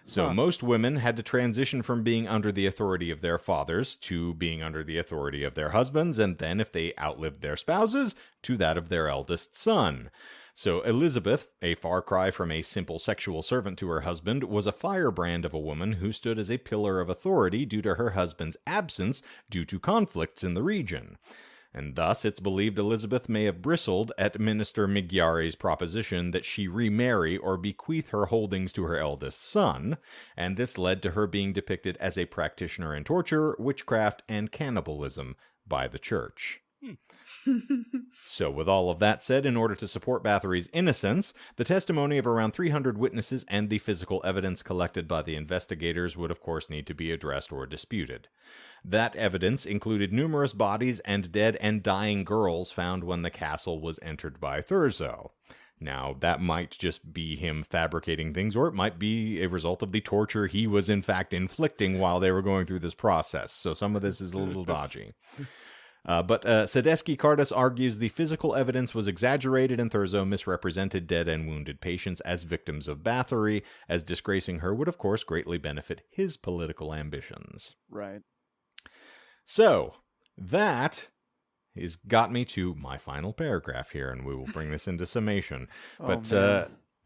[SPEAKER 1] So most women had to transition from being under the authority of their fathers to being under the authority of their husbands, and then, if they outlived their spouses, to that of their eldest son. So Elizabeth, a far cry from a simple sexual servant to her husband, was a firebrand of a woman who stood as a pillar of authority due to her husband's absence due to conflicts in the region. And thus it's believed Elizabeth may have bristled at Minister Migliari's proposition that she remarry or bequeath her holdings to her eldest son, and this led to her being depicted as a practitioner in torture, witchcraft, and cannibalism by the church. So, with all of that said, in order to support Bathory's innocence, the testimony of around 300 witnesses and the physical evidence collected by the investigators would of course need to be addressed or disputed. That evidence included numerous bodies and dead and dying girls found when the castle was entered by Thurzo. Now, that might just be him fabricating things, or it might be a result of the torture he was in fact inflicting while they were going through this process, so some of this is a little dodgy. But Sadesky-Cardus argues the physical evidence was exaggerated and Thurzo misrepresented dead and wounded patients as victims of Bathory, as disgracing her would of course greatly benefit his political ambitions.
[SPEAKER 2] Right.
[SPEAKER 1] So, that has got me to my final paragraph here, and we will bring this into summation. But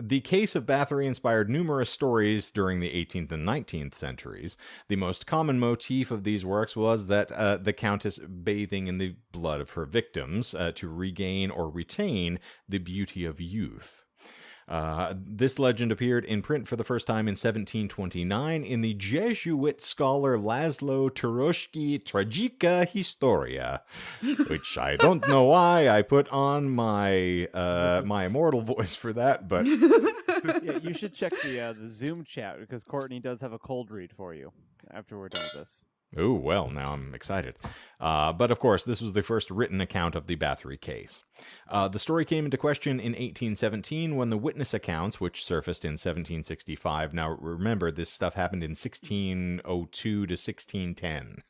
[SPEAKER 1] the case of Bathory inspired numerous stories during the 18th and 19th centuries. The most common motif of these works was that the Countess bathing in the blood of her victims to regain or retain the beauty of youth. This legend appeared in print for the first time in 1729 in the Jesuit scholar Laszlo Turoshki Tragica Historia, which I don't know why I put on my my immortal voice for that, but
[SPEAKER 2] Yeah, you should check the Zoom chat because Courtney does have a cold read for you after we're done with this.
[SPEAKER 1] oh, well, now I'm excited. But of course, this was the first written account of the Bathory case. The story came into question in 1817 when the witness accounts, which surfaced in 1765. Now, remember, this stuff happened in 1602 to 1610.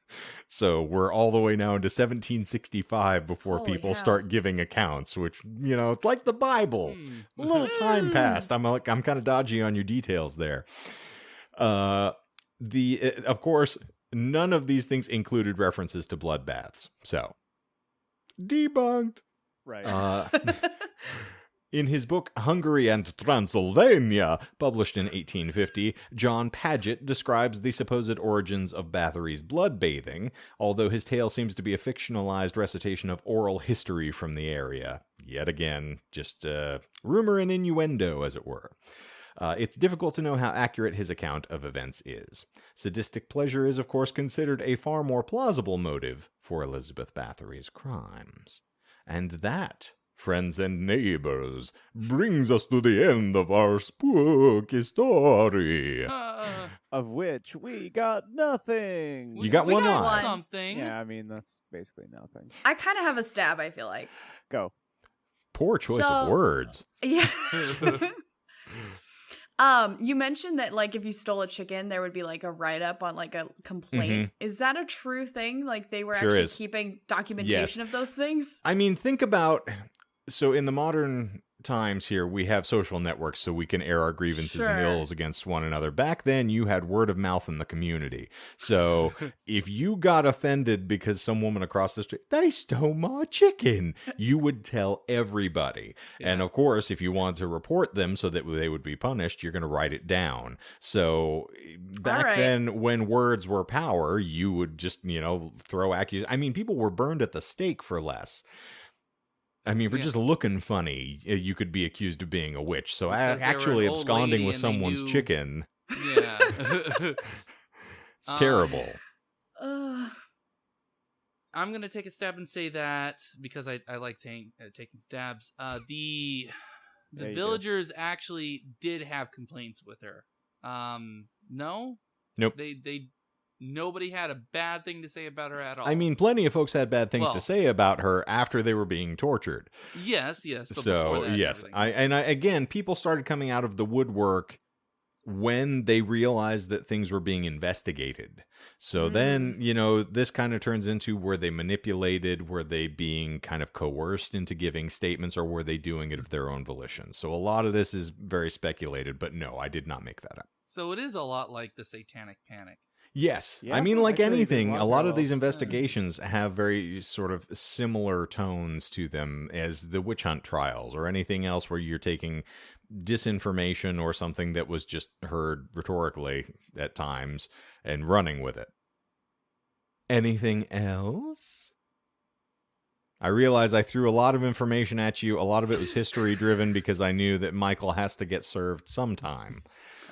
[SPEAKER 1] So we're all the way now into 1765 before
[SPEAKER 4] Holy
[SPEAKER 1] people
[SPEAKER 4] hell.
[SPEAKER 1] start giving accounts, which, you know, it's like the Bible. A little time passed. I'm kind of dodgy on your details there. Of course, none of these things included references to bloodbaths. So, debunked.
[SPEAKER 2] Right.
[SPEAKER 1] In his book Hungary and Transylvania, published in 1850, John Paget describes the supposed origins of Bathory's blood bathing, although his tale seems to be a fictionalized recitation of oral history from the area. Yet again, just rumor and innuendo, as it were. It's difficult to know how accurate his account of events is. Sadistic pleasure is, of course, considered a far more plausible motive for Elizabeth Bathory's crimes. And that, friends and neighbors, brings us to the end of our spooky story.
[SPEAKER 2] Of which we got nothing.
[SPEAKER 1] You got
[SPEAKER 3] we
[SPEAKER 1] one
[SPEAKER 3] got
[SPEAKER 1] on.
[SPEAKER 3] something.
[SPEAKER 2] Yeah, I mean, that's basically nothing.
[SPEAKER 4] I kind of have a stab, I feel like.
[SPEAKER 2] Go.
[SPEAKER 1] Poor choice of
[SPEAKER 4] So-
[SPEAKER 1] words.
[SPEAKER 4] Yeah. You mentioned that, like, if you stole a chicken, there would be, like, a write-up on, like, a complaint. Is that a true thing? Like, they were
[SPEAKER 1] Sure
[SPEAKER 4] actually
[SPEAKER 1] is.
[SPEAKER 4] keeping documentation of those things?
[SPEAKER 1] I mean, think about... So in the modern times here, we have social networks so we can air our grievances and
[SPEAKER 4] Sure.
[SPEAKER 1] ills against one another. Back then, you had word of mouth in the community. So if you got offended because some woman across the street, they stole my chicken, you would tell everybody. And of course, if you want to report them so that they would be punished, you're going to write it down. So back
[SPEAKER 4] right.
[SPEAKER 1] then, when words were power, you would just, throw accusations. I mean, people were burned at the stake for less. I mean, for just looking funny, you could be accused of being a witch. So
[SPEAKER 3] Because they were
[SPEAKER 1] actually
[SPEAKER 3] an old
[SPEAKER 1] absconding
[SPEAKER 3] lady
[SPEAKER 1] with
[SPEAKER 3] and they
[SPEAKER 1] someone's
[SPEAKER 3] knew-
[SPEAKER 1] chicken,
[SPEAKER 3] Yeah.
[SPEAKER 1] it's terrible.
[SPEAKER 4] Ugh.
[SPEAKER 3] I'm gonna take a stab and say that because I like taking stabs. The
[SPEAKER 2] There you go.
[SPEAKER 3] villagers actually did have complaints with her. No,
[SPEAKER 1] Nope.
[SPEAKER 3] They nobody had a bad thing to say about her at all.
[SPEAKER 1] I mean, plenty of folks had bad things
[SPEAKER 3] Well-
[SPEAKER 1] to say about her after they were being tortured.
[SPEAKER 3] yes. But before
[SPEAKER 1] So,
[SPEAKER 3] that and
[SPEAKER 1] yes.
[SPEAKER 3] everything.
[SPEAKER 1] Again, people started coming out of the woodwork when they realized that things were being investigated. So then, this kind of turns into, were they manipulated? Were they being kind of coerced into giving statements, or were they doing it of their own volition? So a lot of this is very speculated, but no, I did not make that up.
[SPEAKER 3] So it is a lot like the Satanic Panic.
[SPEAKER 1] Yes.
[SPEAKER 2] Yeah,
[SPEAKER 1] I mean, like
[SPEAKER 2] actually, there's
[SPEAKER 1] anything,
[SPEAKER 2] a lot
[SPEAKER 1] a
[SPEAKER 2] of
[SPEAKER 1] lot of these
[SPEAKER 2] parallels.
[SPEAKER 1] investigations have very sort of similar tones to them as the witch hunt trials or anything else where you're taking disinformation or something that was just heard rhetorically at times and running with it. Anything else? I realize I threw a lot of information at you. A lot of it was history-driven because I knew that Michael has to get served sometime.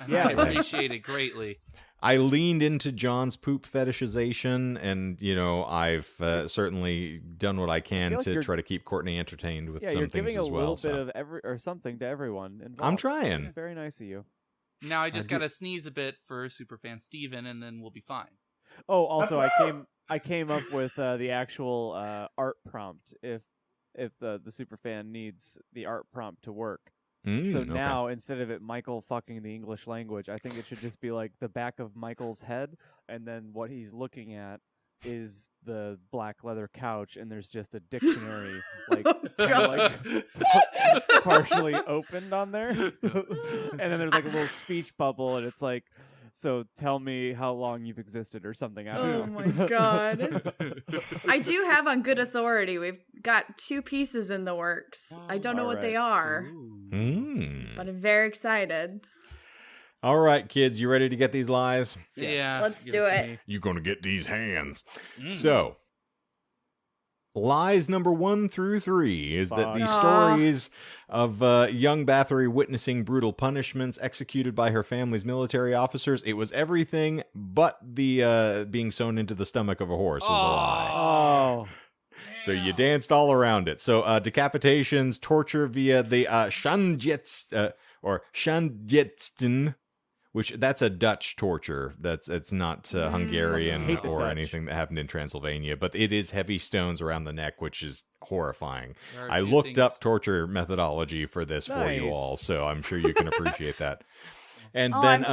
[SPEAKER 3] And I appreciate it greatly.
[SPEAKER 1] I leaned into John's poop fetishization, and, I've certainly done what I can to try to keep Courtney entertained with some things as well.
[SPEAKER 2] Yeah, you're giving a little bit of something to everyone involved.
[SPEAKER 1] I'm trying.
[SPEAKER 2] It's very nice of you.
[SPEAKER 3] Now I just gotta sneeze a bit for Superfan Steven, and then we'll be fine.
[SPEAKER 2] Oh, also, I came up with the actual art prompt if the Superfan needs the art prompt to work. So now, instead of it Michael fucking the English language, I think it should just be like the back of Michael's head, and then what he's looking at is the black leather couch, and there's just a dictionary partially opened on there. And then there's like a little speech bubble, and it's like, so tell me how long you've existed or something. I don't know.
[SPEAKER 4] Oh my god. I do have on good authority. We've got 2 pieces in the works. I don't know what they are. But I'm very excited.
[SPEAKER 1] All right, kids, you ready to get these lies?
[SPEAKER 3] Yeah.
[SPEAKER 4] Let's do it.
[SPEAKER 1] You're going to get these hands. So, lies number 1 through 3 is that the stories of young Bathory witnessing brutal punishments executed by her family's military officers, it was everything but the being sewn into the stomach of a horse was a lie.
[SPEAKER 2] Oh.
[SPEAKER 1] So you danced all around it. So decapitations, torture via the Schandjetst, or Schandjetsten, which that's a Dutch torture. It's not Hungarian or
[SPEAKER 2] Dutch.
[SPEAKER 1] anything that happened in Transylvania, but it is heavy stones around the neck, which is horrifying. I looked up torture methodology for this for you all, so I'm sure you can appreciate that. And then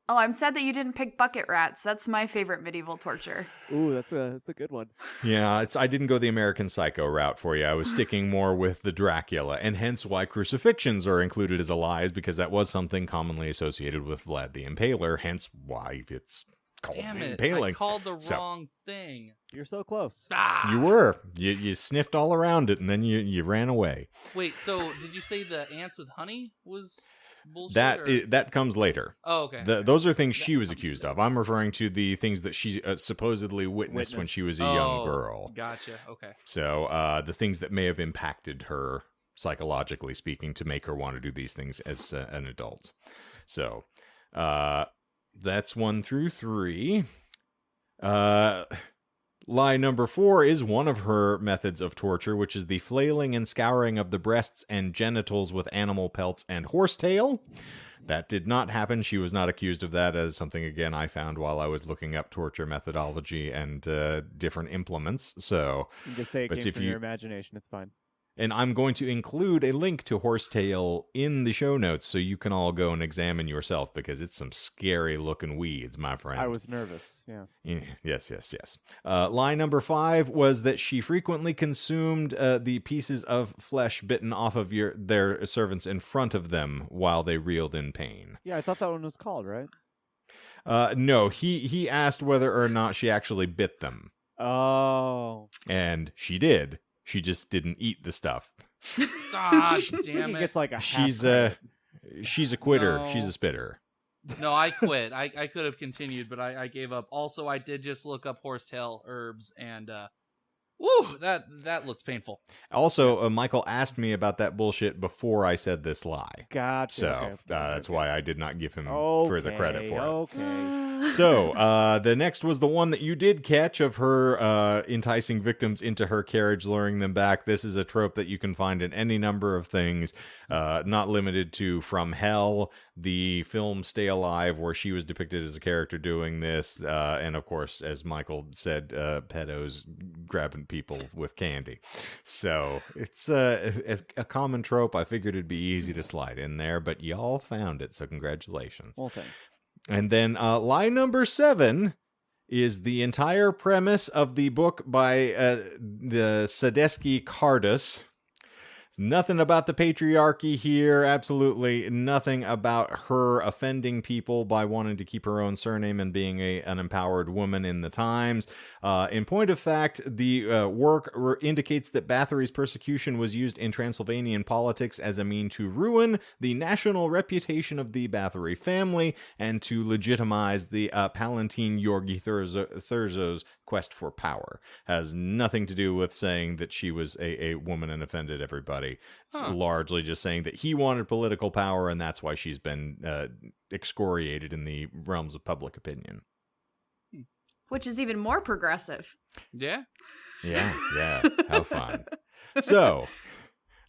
[SPEAKER 4] I'm sad that you didn't pick bucket rats. That's my favorite medieval torture.
[SPEAKER 2] Ooh, that's a good one.
[SPEAKER 1] Yeah, I didn't go the American Psycho route for you. I was sticking more with the Dracula, and hence why crucifixions are included as a lie, is because that was something commonly associated with Vlad the Impaler, hence why it's called impaling.
[SPEAKER 3] I called the wrong thing.
[SPEAKER 2] You're so close.
[SPEAKER 1] You were. You sniffed all around it, and then you ran away.
[SPEAKER 3] Wait, so did you say the ants with honey was bullshit?
[SPEAKER 1] That comes later.
[SPEAKER 3] Oh, okay.
[SPEAKER 1] Those are things she was accused of. I'm referring to the things that she supposedly witnessed when she was a young girl.
[SPEAKER 3] Gotcha. Okay.
[SPEAKER 1] So the things that may have impacted her psychologically speaking to make her want to do these things as an adult. So that's 1 through 3. Lie number 4 is one of her methods of torture, which is the flailing and scouring of the breasts and genitals with animal pelts and horsetail. That did not happen. She was not accused of that, as something, again, I found while I was looking up torture methodology and different implements. So,
[SPEAKER 2] you can just say it came from your imagination. It's fine.
[SPEAKER 1] And I'm going to include a link to Horsetail in the show notes so you can all go and examine yourself, because it's some scary looking weeds, my friend.
[SPEAKER 2] I was nervous, yeah.
[SPEAKER 1] Yes. Lie number 5 was that she frequently consumed the pieces of flesh bitten off of their servants in front of them while they reeled in pain.
[SPEAKER 2] Yeah, I thought that one was called, right?
[SPEAKER 1] No, he asked whether or not she actually bit them.
[SPEAKER 2] Oh.
[SPEAKER 1] And she did. She just didn't eat the stuff.
[SPEAKER 3] Ah, damn it!
[SPEAKER 2] It's like
[SPEAKER 1] she's a quitter.
[SPEAKER 3] No.
[SPEAKER 1] She's a spitter.
[SPEAKER 3] No, I quit. I could have continued, but I gave up. Also, I did just look up horsetail herbs, and woo, that looks painful.
[SPEAKER 1] Also, Michael asked me about that bullshit before I said this lie.
[SPEAKER 2] Gotcha.
[SPEAKER 1] So that's why I did not give him further credit for it.
[SPEAKER 2] Okay.
[SPEAKER 1] So, the next was the one that you did catch of her enticing victims into her carriage, luring them back. This is a trope that you can find in any number of things, not limited to From Hell, the film Stay Alive, where she was depicted as a character doing this, and of course, as Michael said, pedos grabbing people with candy. So, it's a common trope. I figured it'd be easy to slide in there, but y'all found it, so congratulations.
[SPEAKER 2] Well, thanks.
[SPEAKER 1] And then lie number 7 is the entire premise of the book by the Sadesky Cardus. Nothing about the patriarchy here. Absolutely nothing about her offending people by wanting to keep her own surname and being an empowered woman in the times. In point of fact, the work indicates that Bathory's persecution was used in Transylvanian politics as a mean to ruin the national reputation of the Bathory family and to legitimize the Palatine Yorgi Thurzo's quest for power. Has nothing to do with saying that she was a woman and offended everybody. It's largely just saying that he wanted political power, and that's why she's been excoriated in the realms of public opinion.
[SPEAKER 4] Which is even more progressive.
[SPEAKER 3] Yeah.
[SPEAKER 1] Yeah. How fun. So,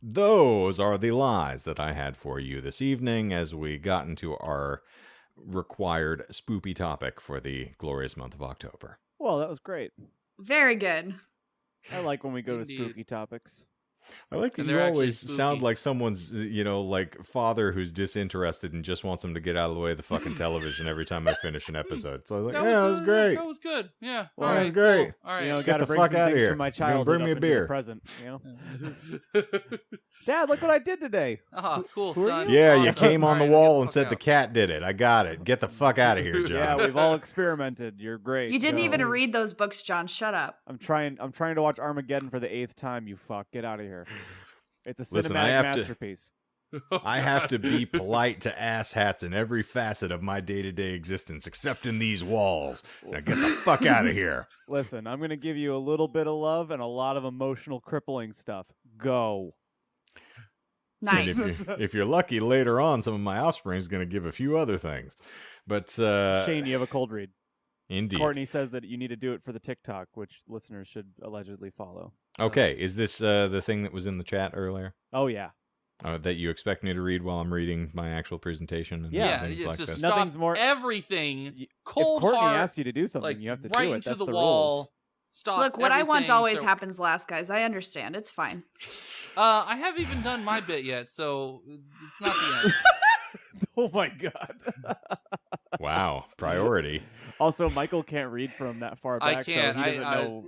[SPEAKER 1] those are the lies that I had for you this evening as we got into our required spoopy topic for the glorious month of October.
[SPEAKER 2] Well, that was great.
[SPEAKER 4] Very good.
[SPEAKER 2] I like when we go to spooky topics.
[SPEAKER 1] I like that you always sound like someone's, like father who's disinterested and just wants them to get out of the way of the fucking television every time I finish an episode. So I was like, that was great.
[SPEAKER 3] That was good. Yeah.
[SPEAKER 1] Well, that was great.
[SPEAKER 3] Cool. All right.
[SPEAKER 2] Got to bring some things from my childhood.
[SPEAKER 1] Bring me a beer.
[SPEAKER 2] Present. Dad, look what I did today.
[SPEAKER 3] Oh, cool, son.
[SPEAKER 1] Yeah,
[SPEAKER 3] awesome.
[SPEAKER 1] you came on the wall and said the cat did it. I got it. Get the fuck out of here, John.
[SPEAKER 2] Yeah, we've all experimented. You're great.
[SPEAKER 4] You didn't even read those books, John. Shut up.
[SPEAKER 2] I'm trying to watch Armageddon for the 8th time. You fuck. Get out of here. It's a cinematic masterpiece.
[SPEAKER 1] I have to be polite to asshats in every facet of my day-to-day existence, except in these walls. Now get the fuck out of here.
[SPEAKER 2] Listen, I'm going to give you a little bit of love and a lot of emotional crippling stuff. Go.
[SPEAKER 4] Nice.
[SPEAKER 1] And if you're lucky, later on, some of my offspring is going to give a few other things. But
[SPEAKER 2] Shane, you have a cold read.
[SPEAKER 1] Indeed.
[SPEAKER 2] Courtney says that you need to do it for the TikTok, which listeners should allegedly follow.
[SPEAKER 1] Okay, is this the thing that was in the chat earlier?
[SPEAKER 2] Oh, yeah.
[SPEAKER 1] That you expect me to read while I'm reading my actual presentation? And things like
[SPEAKER 3] just
[SPEAKER 1] this?
[SPEAKER 3] stop
[SPEAKER 2] Nothing's more
[SPEAKER 3] everything. Cold
[SPEAKER 2] If Courtney
[SPEAKER 3] hard,
[SPEAKER 2] asks you to do something, you have to
[SPEAKER 3] right
[SPEAKER 2] do it.
[SPEAKER 3] into
[SPEAKER 2] That's
[SPEAKER 3] the
[SPEAKER 2] the
[SPEAKER 3] wall.
[SPEAKER 2] rules.
[SPEAKER 3] Stop.
[SPEAKER 4] Look, what I want
[SPEAKER 3] everything.
[SPEAKER 4] always happens last, guys. I understand. It's fine.
[SPEAKER 3] I haven't even done my bit yet, so it's not the end.
[SPEAKER 2] Oh my god.
[SPEAKER 1] Wow, priority.
[SPEAKER 2] Also, Michael can't read from that far back,
[SPEAKER 3] I can't.
[SPEAKER 2] so he doesn't know.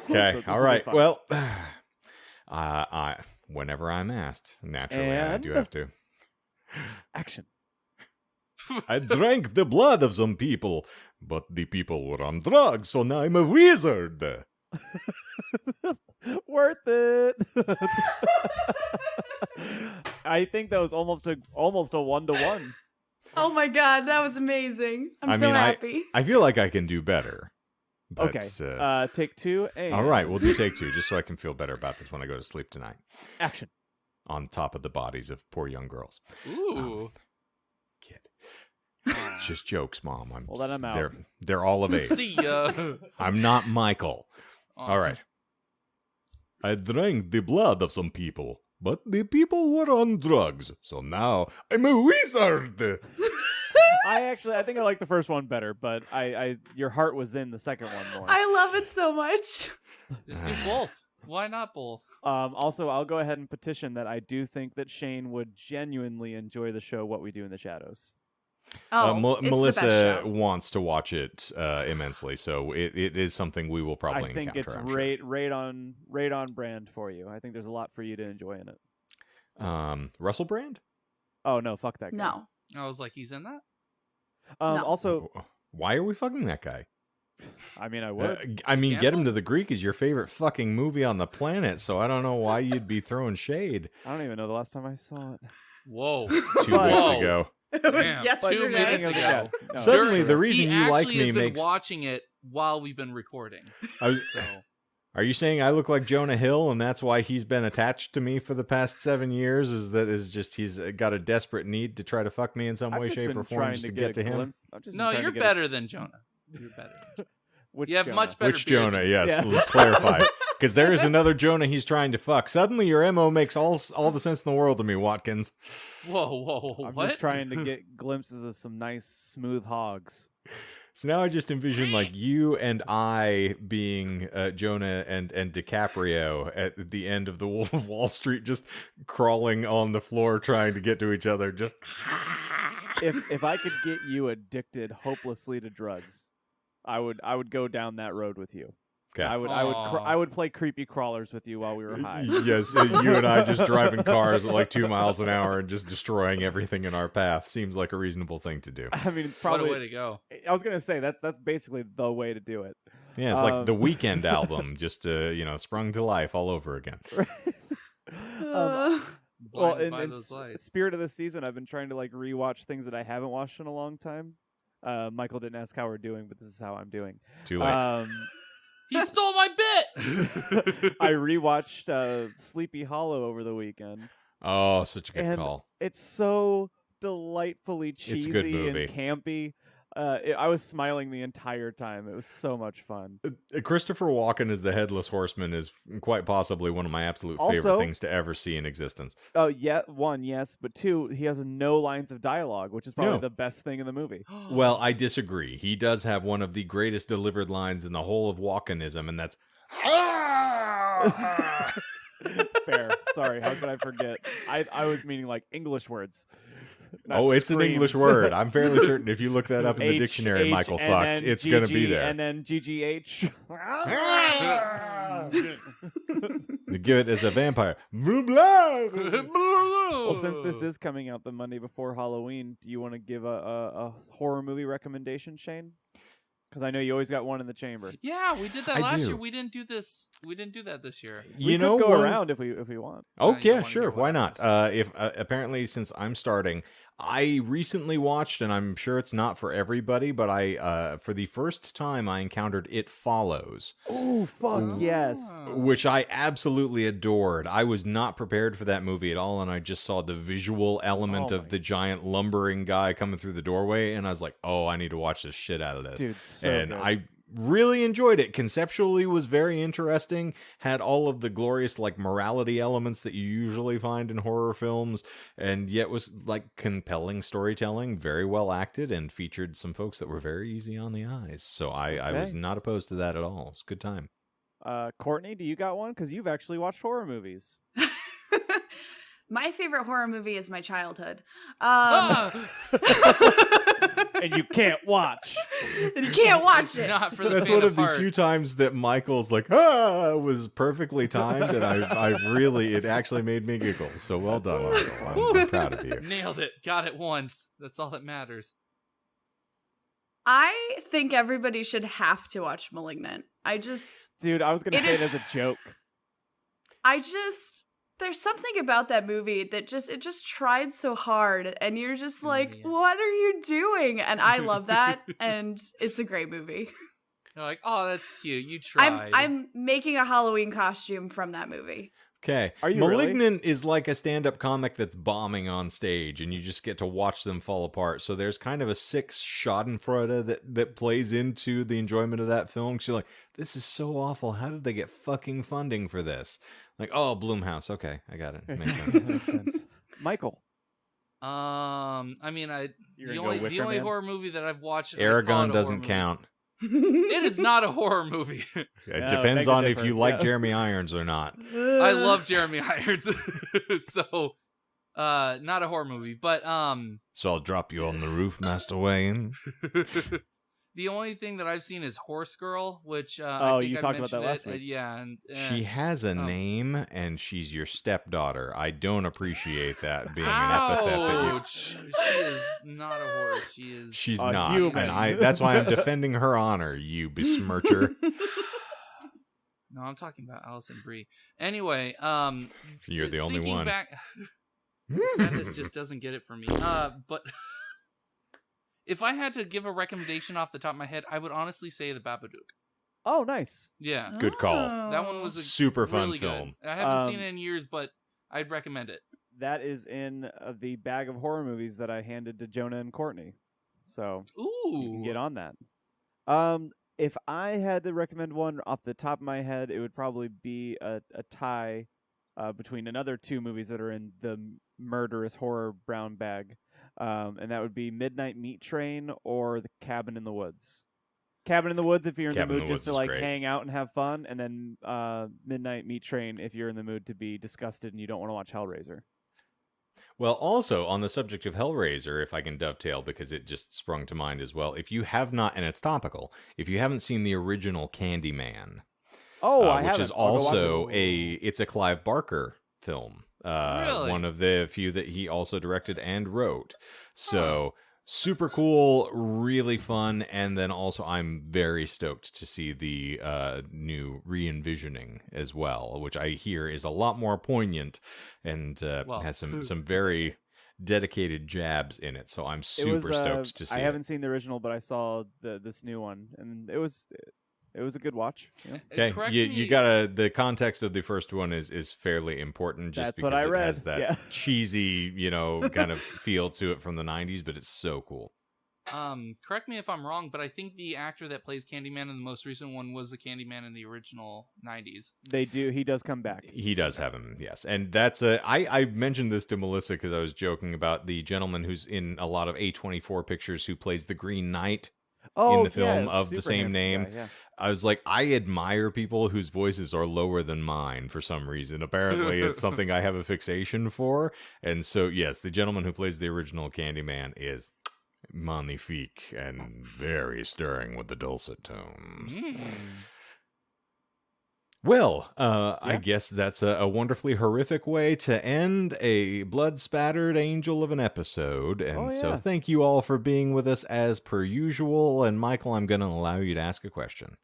[SPEAKER 1] Okay, all right. Well, whenever I'm asked, naturally, I do have to.
[SPEAKER 2] Action.
[SPEAKER 1] I drank the blood of some people, but the people were on drugs, so now I'm a wizard.
[SPEAKER 2] Worth it. I think that was almost a 1-to-1.
[SPEAKER 4] Oh my god, that was amazing. I'm so happy.
[SPEAKER 1] I feel like I can do better. But,
[SPEAKER 2] okay. Take 2. And...
[SPEAKER 1] All right, we'll do take 2, just so I can feel better about this when I go to sleep tonight.
[SPEAKER 2] Action.
[SPEAKER 1] On top of the bodies of poor young girls.
[SPEAKER 3] Ooh.
[SPEAKER 1] Kid. It's just jokes, Mom.
[SPEAKER 2] Well, then I'm out.
[SPEAKER 1] They're all of age.
[SPEAKER 3] See ya.
[SPEAKER 1] I'm not Michael. All right. I drank the blood of some people, but the people were on drugs, so now I'm a wizard.
[SPEAKER 2] I think I like the first one better, but your heart was in the second one more.
[SPEAKER 4] I love it so much.
[SPEAKER 3] Just do both. Why not both?
[SPEAKER 2] Also, I'll go ahead and petition that I do think that Shane would genuinely enjoy the show What We Do in the Shadows.
[SPEAKER 4] Oh,
[SPEAKER 1] Melissa wants to watch it immensely, so it is something we will probably encounter.
[SPEAKER 2] I think it's right on brand for you. I think there's a lot for you to enjoy in it.
[SPEAKER 1] Russell Brand?
[SPEAKER 2] Oh no, fuck that guy.
[SPEAKER 4] No.
[SPEAKER 3] I was like, he's in that?
[SPEAKER 4] No.
[SPEAKER 2] Also,
[SPEAKER 1] why are we fucking that guy?
[SPEAKER 2] I mean, I would.
[SPEAKER 1] Get Him to the Greek is your favorite fucking movie on the planet, so I don't know why you'd be throwing shade.
[SPEAKER 2] I don't even know the last time I saw it.
[SPEAKER 3] Whoa.
[SPEAKER 1] 2 weeks ago.
[SPEAKER 4] It was yesterday.
[SPEAKER 3] 2 minutes ago.
[SPEAKER 2] No.
[SPEAKER 1] Suddenly, the reason you like me
[SPEAKER 3] has been
[SPEAKER 1] makes...
[SPEAKER 3] watching it while we've been recording.
[SPEAKER 1] Are you saying I look like Jonah Hill, and that's why he's been attached to me for the past 7 years? He's got a desperate need to try to fuck me in some way, shape, or form just to get to him?
[SPEAKER 3] No, you're better than Jonah. You're better.
[SPEAKER 2] Which
[SPEAKER 3] you have
[SPEAKER 2] Jonah?
[SPEAKER 3] much better.
[SPEAKER 1] Which
[SPEAKER 3] beard.
[SPEAKER 1] Jonah? Yes,
[SPEAKER 2] Yeah.
[SPEAKER 1] let's clarify. Because there is another Jonah he's trying to fuck. Suddenly, your MO makes all the sense in the world to me, Watkins.
[SPEAKER 3] Whoa,
[SPEAKER 2] I'm
[SPEAKER 3] what?
[SPEAKER 2] just trying to get glimpses of some nice, smooth hogs.
[SPEAKER 1] So now I just envision like you and I being Jonah and DiCaprio at the end of the Wolf of Wall Street, just crawling on the floor trying to get to each other. Just
[SPEAKER 2] if I could get you addicted hopelessly to drugs, I would go down that road with you.
[SPEAKER 1] okay.
[SPEAKER 2] I would play creepy crawlers with you while we were high.
[SPEAKER 1] Yes, you and I just driving cars at like 2 miles an hour and just destroying everything in our path seems like a reasonable thing to do.
[SPEAKER 2] I mean, probably.
[SPEAKER 3] What a way to go!
[SPEAKER 2] I was gonna say that's basically the way to do it.
[SPEAKER 1] Yeah, it's like the Weekend album, just sprung to life all over again.
[SPEAKER 2] Well, in spirit of the season, I've been trying to like rewatch things that I haven't watched in a long time. Michael didn't ask how we're doing, but this is how I'm doing.
[SPEAKER 1] Too late.
[SPEAKER 3] He stole my bit.
[SPEAKER 2] I rewatched Sleepy Hollow over the weekend.
[SPEAKER 1] Oh, such a good
[SPEAKER 2] and
[SPEAKER 1] call.
[SPEAKER 2] It's so delightfully cheesy and campy. I was smiling the entire time. It was so much fun.
[SPEAKER 1] Christopher Walken as the Headless Horseman is quite possibly one of my absolute favorite things to ever see in existence.
[SPEAKER 2] Oh, yeah, one, yes, but two, he has no lines of dialogue, which is probably the best thing in the movie.
[SPEAKER 1] Well, I disagree. He does have one of the greatest delivered lines in the whole of Walkenism, and that's...
[SPEAKER 2] Fair. Sorry, how could I forget? I was meaning like English words.
[SPEAKER 1] It's
[SPEAKER 2] screams.
[SPEAKER 1] an English word. I'm fairly certain if you look that up in the dictionary, Michael fucked, it's going to be there.
[SPEAKER 2] And then GGH.
[SPEAKER 1] You give it as a vampire.
[SPEAKER 2] Well, since this is coming out the Monday before Halloween, do you want to give a horror movie recommendation, Shane? Because I know you always got one in the chamber.
[SPEAKER 3] Yeah, we did that last year. We didn't do this. We didn't do that this year.
[SPEAKER 2] We could go around if we want.
[SPEAKER 1] Oh yeah, sure. Why not? If apparently, since I'm starting, I recently watched, and I'm sure it's not for everybody, but I for the first time I encountered It Follows.
[SPEAKER 2] Oh fuck yes!
[SPEAKER 1] Which I absolutely adored. I was not prepared for that movie at all, and I just saw the visual element of the giant lumbering guy coming through the doorway, and I was like, "Oh, I need to watch the shit out of this."
[SPEAKER 2] Dude, so
[SPEAKER 1] and
[SPEAKER 2] good.
[SPEAKER 1] I really enjoyed it. Conceptually was very interesting, had all of the glorious like morality elements that you usually find in horror films, and yet was like compelling storytelling, very well acted, and featured some folks that were very easy on the eyes. So I was not opposed to that at all. It's a good time.
[SPEAKER 2] Courtney, do you got one? Because you've actually watched horror movies.
[SPEAKER 4] My favorite horror movie is my childhood.
[SPEAKER 2] And you can't watch.
[SPEAKER 4] And you can't watch it.
[SPEAKER 3] Not for the
[SPEAKER 1] That's
[SPEAKER 3] faint
[SPEAKER 1] one of the
[SPEAKER 3] heart.
[SPEAKER 1] few times that Michael's like, was perfectly timed, and it actually made me giggle. So well done, Michael. I'm proud of you.
[SPEAKER 3] Nailed it. Got it once. That's all that matters.
[SPEAKER 4] I think everybody should have to watch Malignant.
[SPEAKER 2] Dude, I was going to say it as a joke.
[SPEAKER 4] There's something about that movie that just tried so hard, and you're just like, what are you doing? And I love that, and it's a great movie.
[SPEAKER 3] You're like, oh, that's cute. You tried.
[SPEAKER 4] I'm making a Halloween costume from that movie.
[SPEAKER 1] Okay.
[SPEAKER 2] Are you
[SPEAKER 1] Malignant
[SPEAKER 2] really?
[SPEAKER 1] is like a stand-up comic that's bombing on stage, and you just get to watch them fall apart. So there's kind of a sick schadenfreude that plays into the enjoyment of that film. 'Cause you're like, this is so awful. How did they get fucking funding for this? Like, oh, Blumhouse. Okay, I got it. Makes sense.
[SPEAKER 2] Makes sense. Michael.
[SPEAKER 3] I mean,
[SPEAKER 2] You're
[SPEAKER 3] the
[SPEAKER 2] gonna go
[SPEAKER 3] only
[SPEAKER 2] Wicker Man?
[SPEAKER 3] horror movie that I've watched.
[SPEAKER 1] Aragon doesn't count.
[SPEAKER 3] It is not a horror movie.
[SPEAKER 1] It depends on if you like Jeremy Irons or not.
[SPEAKER 3] I love Jeremy Irons, so not a horror movie. But
[SPEAKER 1] So I'll drop you on the roof, Master Wayne.
[SPEAKER 3] the only thing that I've seen is Horse Girl, which
[SPEAKER 2] I think you talked about that last week.
[SPEAKER 3] Yeah, and
[SPEAKER 1] she has a name, and she's your stepdaughter. I don't appreciate that being an epithet.
[SPEAKER 3] Ouch! She is not a horse.
[SPEAKER 1] She's
[SPEAKER 2] a
[SPEAKER 1] not,
[SPEAKER 2] human.
[SPEAKER 1] and that's why I'm defending her honor. You besmircher.
[SPEAKER 3] No, I'm talking about Alison Brie. Anyway,
[SPEAKER 1] You're the only one.
[SPEAKER 3] Back, sadness just doesn't get it for me. But if I had to give a recommendation off the top of my head, I would honestly say The Babadook.
[SPEAKER 2] Oh, nice.
[SPEAKER 3] Yeah,
[SPEAKER 1] Good call.
[SPEAKER 3] that one was a
[SPEAKER 1] Super fun
[SPEAKER 3] really
[SPEAKER 1] film.
[SPEAKER 3] Good. I haven't seen it in years, but I'd recommend it.
[SPEAKER 2] That is in the bag of horror movies that I handed to Jonah and Courtney. So you can get on that. If I had to recommend one off the top of my head, it would probably be a tie between another two movies that are in the murderous horror brown bag. And that would be Midnight Meat Train or The Cabin in the Woods. Cabin in the Woods if you're in the mood just to like hang out and have fun, and then Midnight Meat Train if you're in the mood to be disgusted and you don't want to watch Hellraiser.
[SPEAKER 1] Well, also, on the subject of Hellraiser, if I can dovetail, because it just sprung to mind as well, if you have not, and it's topical, if you haven't seen the original Candyman,
[SPEAKER 2] I
[SPEAKER 1] which
[SPEAKER 2] haven't.
[SPEAKER 1] is also it's a Clive Barker film.
[SPEAKER 3] Really?
[SPEAKER 1] One of the few that he also directed and wrote. So super cool, really fun, and then also I'm very stoked to see the new re-envisioning as well, which I hear is a lot more poignant and has some very dedicated jabs in it. So I'm super stoked to see it.
[SPEAKER 2] I haven't seen the original, but I saw this new one, and it was It was a good watch.
[SPEAKER 1] Okay, you gotta. The context of the first one is fairly important. Just
[SPEAKER 2] That's
[SPEAKER 1] because
[SPEAKER 2] what I read.
[SPEAKER 1] It has that cheesy, kind of feel to it from the '90s, but it's so cool.
[SPEAKER 3] Correct me if I'm wrong, but I think the actor that plays Candyman in the most recent one was the Candyman in the original '90s.
[SPEAKER 2] He does come back.
[SPEAKER 1] He does have him, yes. And that's I mentioned this to Melissa because I was joking about the gentleman who's in a lot of A24 pictures who plays the Green Knight in the film of the same name.
[SPEAKER 2] Guy, yeah.
[SPEAKER 1] I was like, I admire people whose voices are lower than mine for some reason. Apparently, it's something I have a fixation for. And so, yes, the gentleman who plays the original Candyman is magnifique and very stirring with the dulcet tones. Well, I guess that's a wonderfully horrific way to end a blood-spattered angel of an episode. And so thank you all for being with us as per usual. And Michael, I'm going to allow you to ask a question.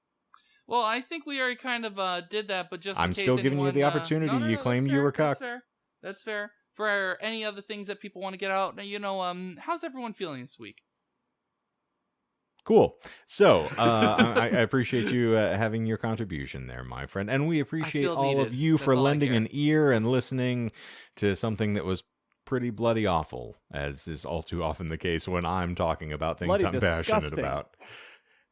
[SPEAKER 3] Well, I think we already kind of did that, but just in
[SPEAKER 1] I'm
[SPEAKER 3] case
[SPEAKER 1] still giving you the opportunity.
[SPEAKER 3] No,
[SPEAKER 1] you claimed you were cucked.
[SPEAKER 3] That's fair. For any other things that people want to get out, how's everyone feeling this week?
[SPEAKER 1] Cool. So I appreciate you having your contribution there, my friend. And we appreciate all of you for lending an ear and listening to something that was pretty bloody awful, as is all too often the case when I'm talking about things I'm passionate about.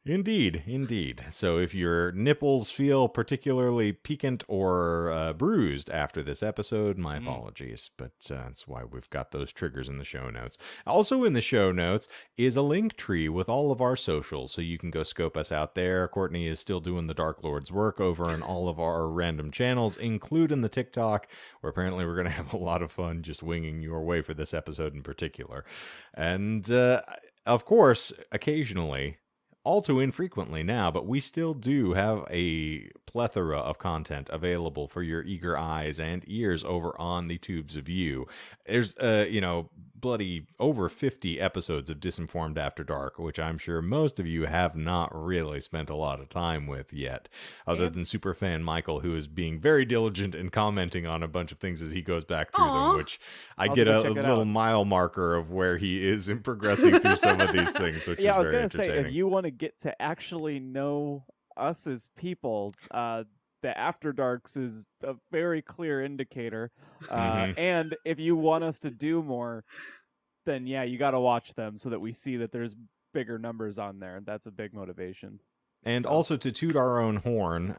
[SPEAKER 1] Indeed. So if your nipples feel particularly piquant or bruised after this episode, my apologies. But that's why we've got those triggers in the show notes. Also in the show notes is a link tree with all of our socials, so you can go scope us out there. Courtney is still doing the Dark Lord's work over on all of our random channels, including the TikTok, where apparently we're going to have a lot of fun just winging your way for this episode in particular. And, of course, occasionally, all too infrequently now, but we still do have a plethora of content available for your eager eyes and ears over on the Tubes of You. There's, bloody over 50 episodes of Disinformed After Dark, which I'm sure most of you have not really spent a lot of time with yet, other than superfan Michael, who is being very diligent in commenting on a bunch of things as he goes back through them, which I get a little mile marker of where he is in progressing through some of these things, which is very entertaining.
[SPEAKER 2] I was going to say, if you want to get to actually know us as people, the After Darks is a very clear indicator. And if you want us to do more, then you got to watch them so that we see that there's bigger numbers on there. That's a big motivation.
[SPEAKER 1] And also to toot our own horn,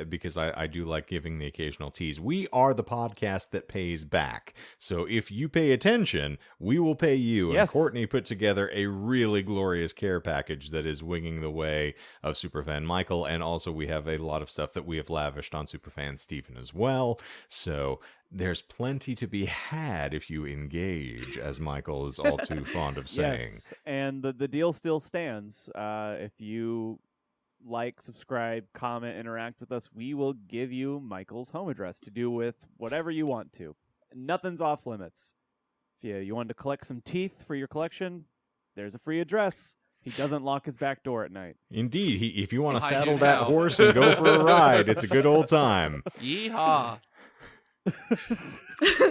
[SPEAKER 1] because I do like giving the occasional tease, we are the podcast that pays back. So if you pay attention, we will pay you.
[SPEAKER 2] Yes.
[SPEAKER 1] And Courtney put together a really glorious care package that is winging the way of Superfan Michael. And also we have a lot of stuff that we have lavished on Superfan Stephen as well. So there's plenty to be had if you engage, as Michael is all too fond of saying.
[SPEAKER 2] Yes, and the deal still stands. If you like, subscribe, comment, interact with us, we will give you Michael's home address to do with whatever you want to. Nothing's off limits. If you want to collect some teeth for your collection, there's a free address. He doesn't lock his back door at night.
[SPEAKER 1] Indeed. If you want to saddle that horse and go for a ride, it's a good old time.
[SPEAKER 3] Yeehaw.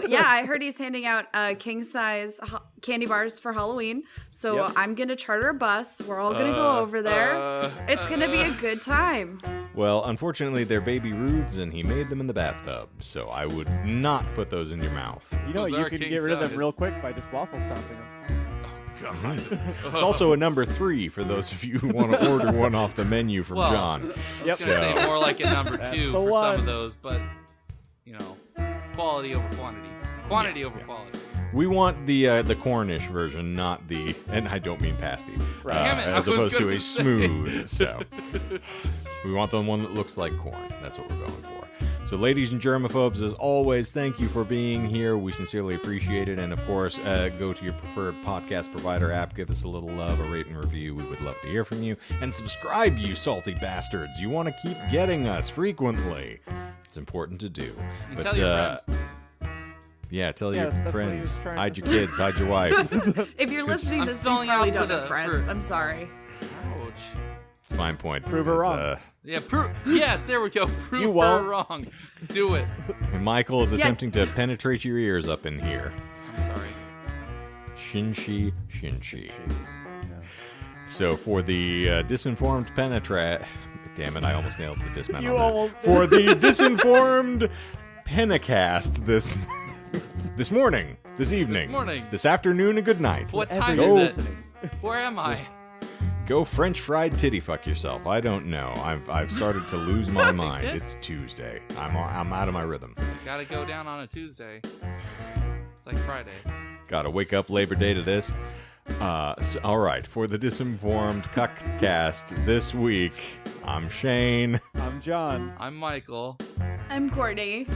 [SPEAKER 4] Yeah, I heard he's handing out king-size candy bars for Halloween. So I'm going to charter a bus. We're all going to go over there. It's going to be a good time.
[SPEAKER 1] Well, unfortunately, they're Baby Ruths, and he made them in the bathtub. So I would not put those in your mouth.
[SPEAKER 2] You know, you can get rid of them real quick by just waffle stomping them.
[SPEAKER 3] God.
[SPEAKER 1] It's also a number 3 for those of you who want to order one off the menu from John.
[SPEAKER 3] I was going to say more like a number 2 for some of those, but, quality over quantity. Quantity over quality.
[SPEAKER 1] We want the Cornish version, not the, and I don't mean pasty, as opposed to a smooth. So we want the one that looks like corn. That's what we're going for. So ladies and germaphobes, as always, thank you for being here. We sincerely appreciate it. And of course, go to your preferred podcast provider app. Give us a little love, a rate and review. We would love to hear from you. And subscribe, you salty bastards. You want to keep getting us frequently. It's important to do.
[SPEAKER 3] And tell your friends.
[SPEAKER 1] Yeah, tell your friends. Hide your kids. Hide your wife.
[SPEAKER 4] If you're listening to this, you probably don't have friends. I'm sorry.
[SPEAKER 3] Ouch.
[SPEAKER 1] It's a fine point.
[SPEAKER 2] Prove her wrong.
[SPEAKER 3] Yes, there we go. Prove her wrong. Do it.
[SPEAKER 1] And Michael is attempting to penetrate your ears up in here.
[SPEAKER 3] I'm sorry.
[SPEAKER 1] Shinshi. So for the disinformed Damn it, I almost nailed the dismount.
[SPEAKER 2] You almost did.
[SPEAKER 1] For the Disinformed Penacast this morning, this evening, this afternoon, and good night.
[SPEAKER 3] What time is it? Where am I?
[SPEAKER 1] Go French fried titty fuck yourself. I don't know. I've started to lose my mind. It's Tuesday. I'm out of my rhythm.
[SPEAKER 3] Gotta go down on a Tuesday. It's like Friday.
[SPEAKER 1] Gotta wake up Labor Day to this. All right, for the Disinformed Cuckcast this week, I'm Shane.
[SPEAKER 2] I'm John.
[SPEAKER 3] I'm Michael.
[SPEAKER 4] I'm Courtney.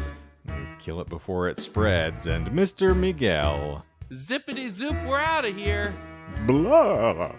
[SPEAKER 1] Kill it before it spreads, and Mr. Miguel.
[SPEAKER 3] Zippity zoop, we're out of here.
[SPEAKER 1] Blah.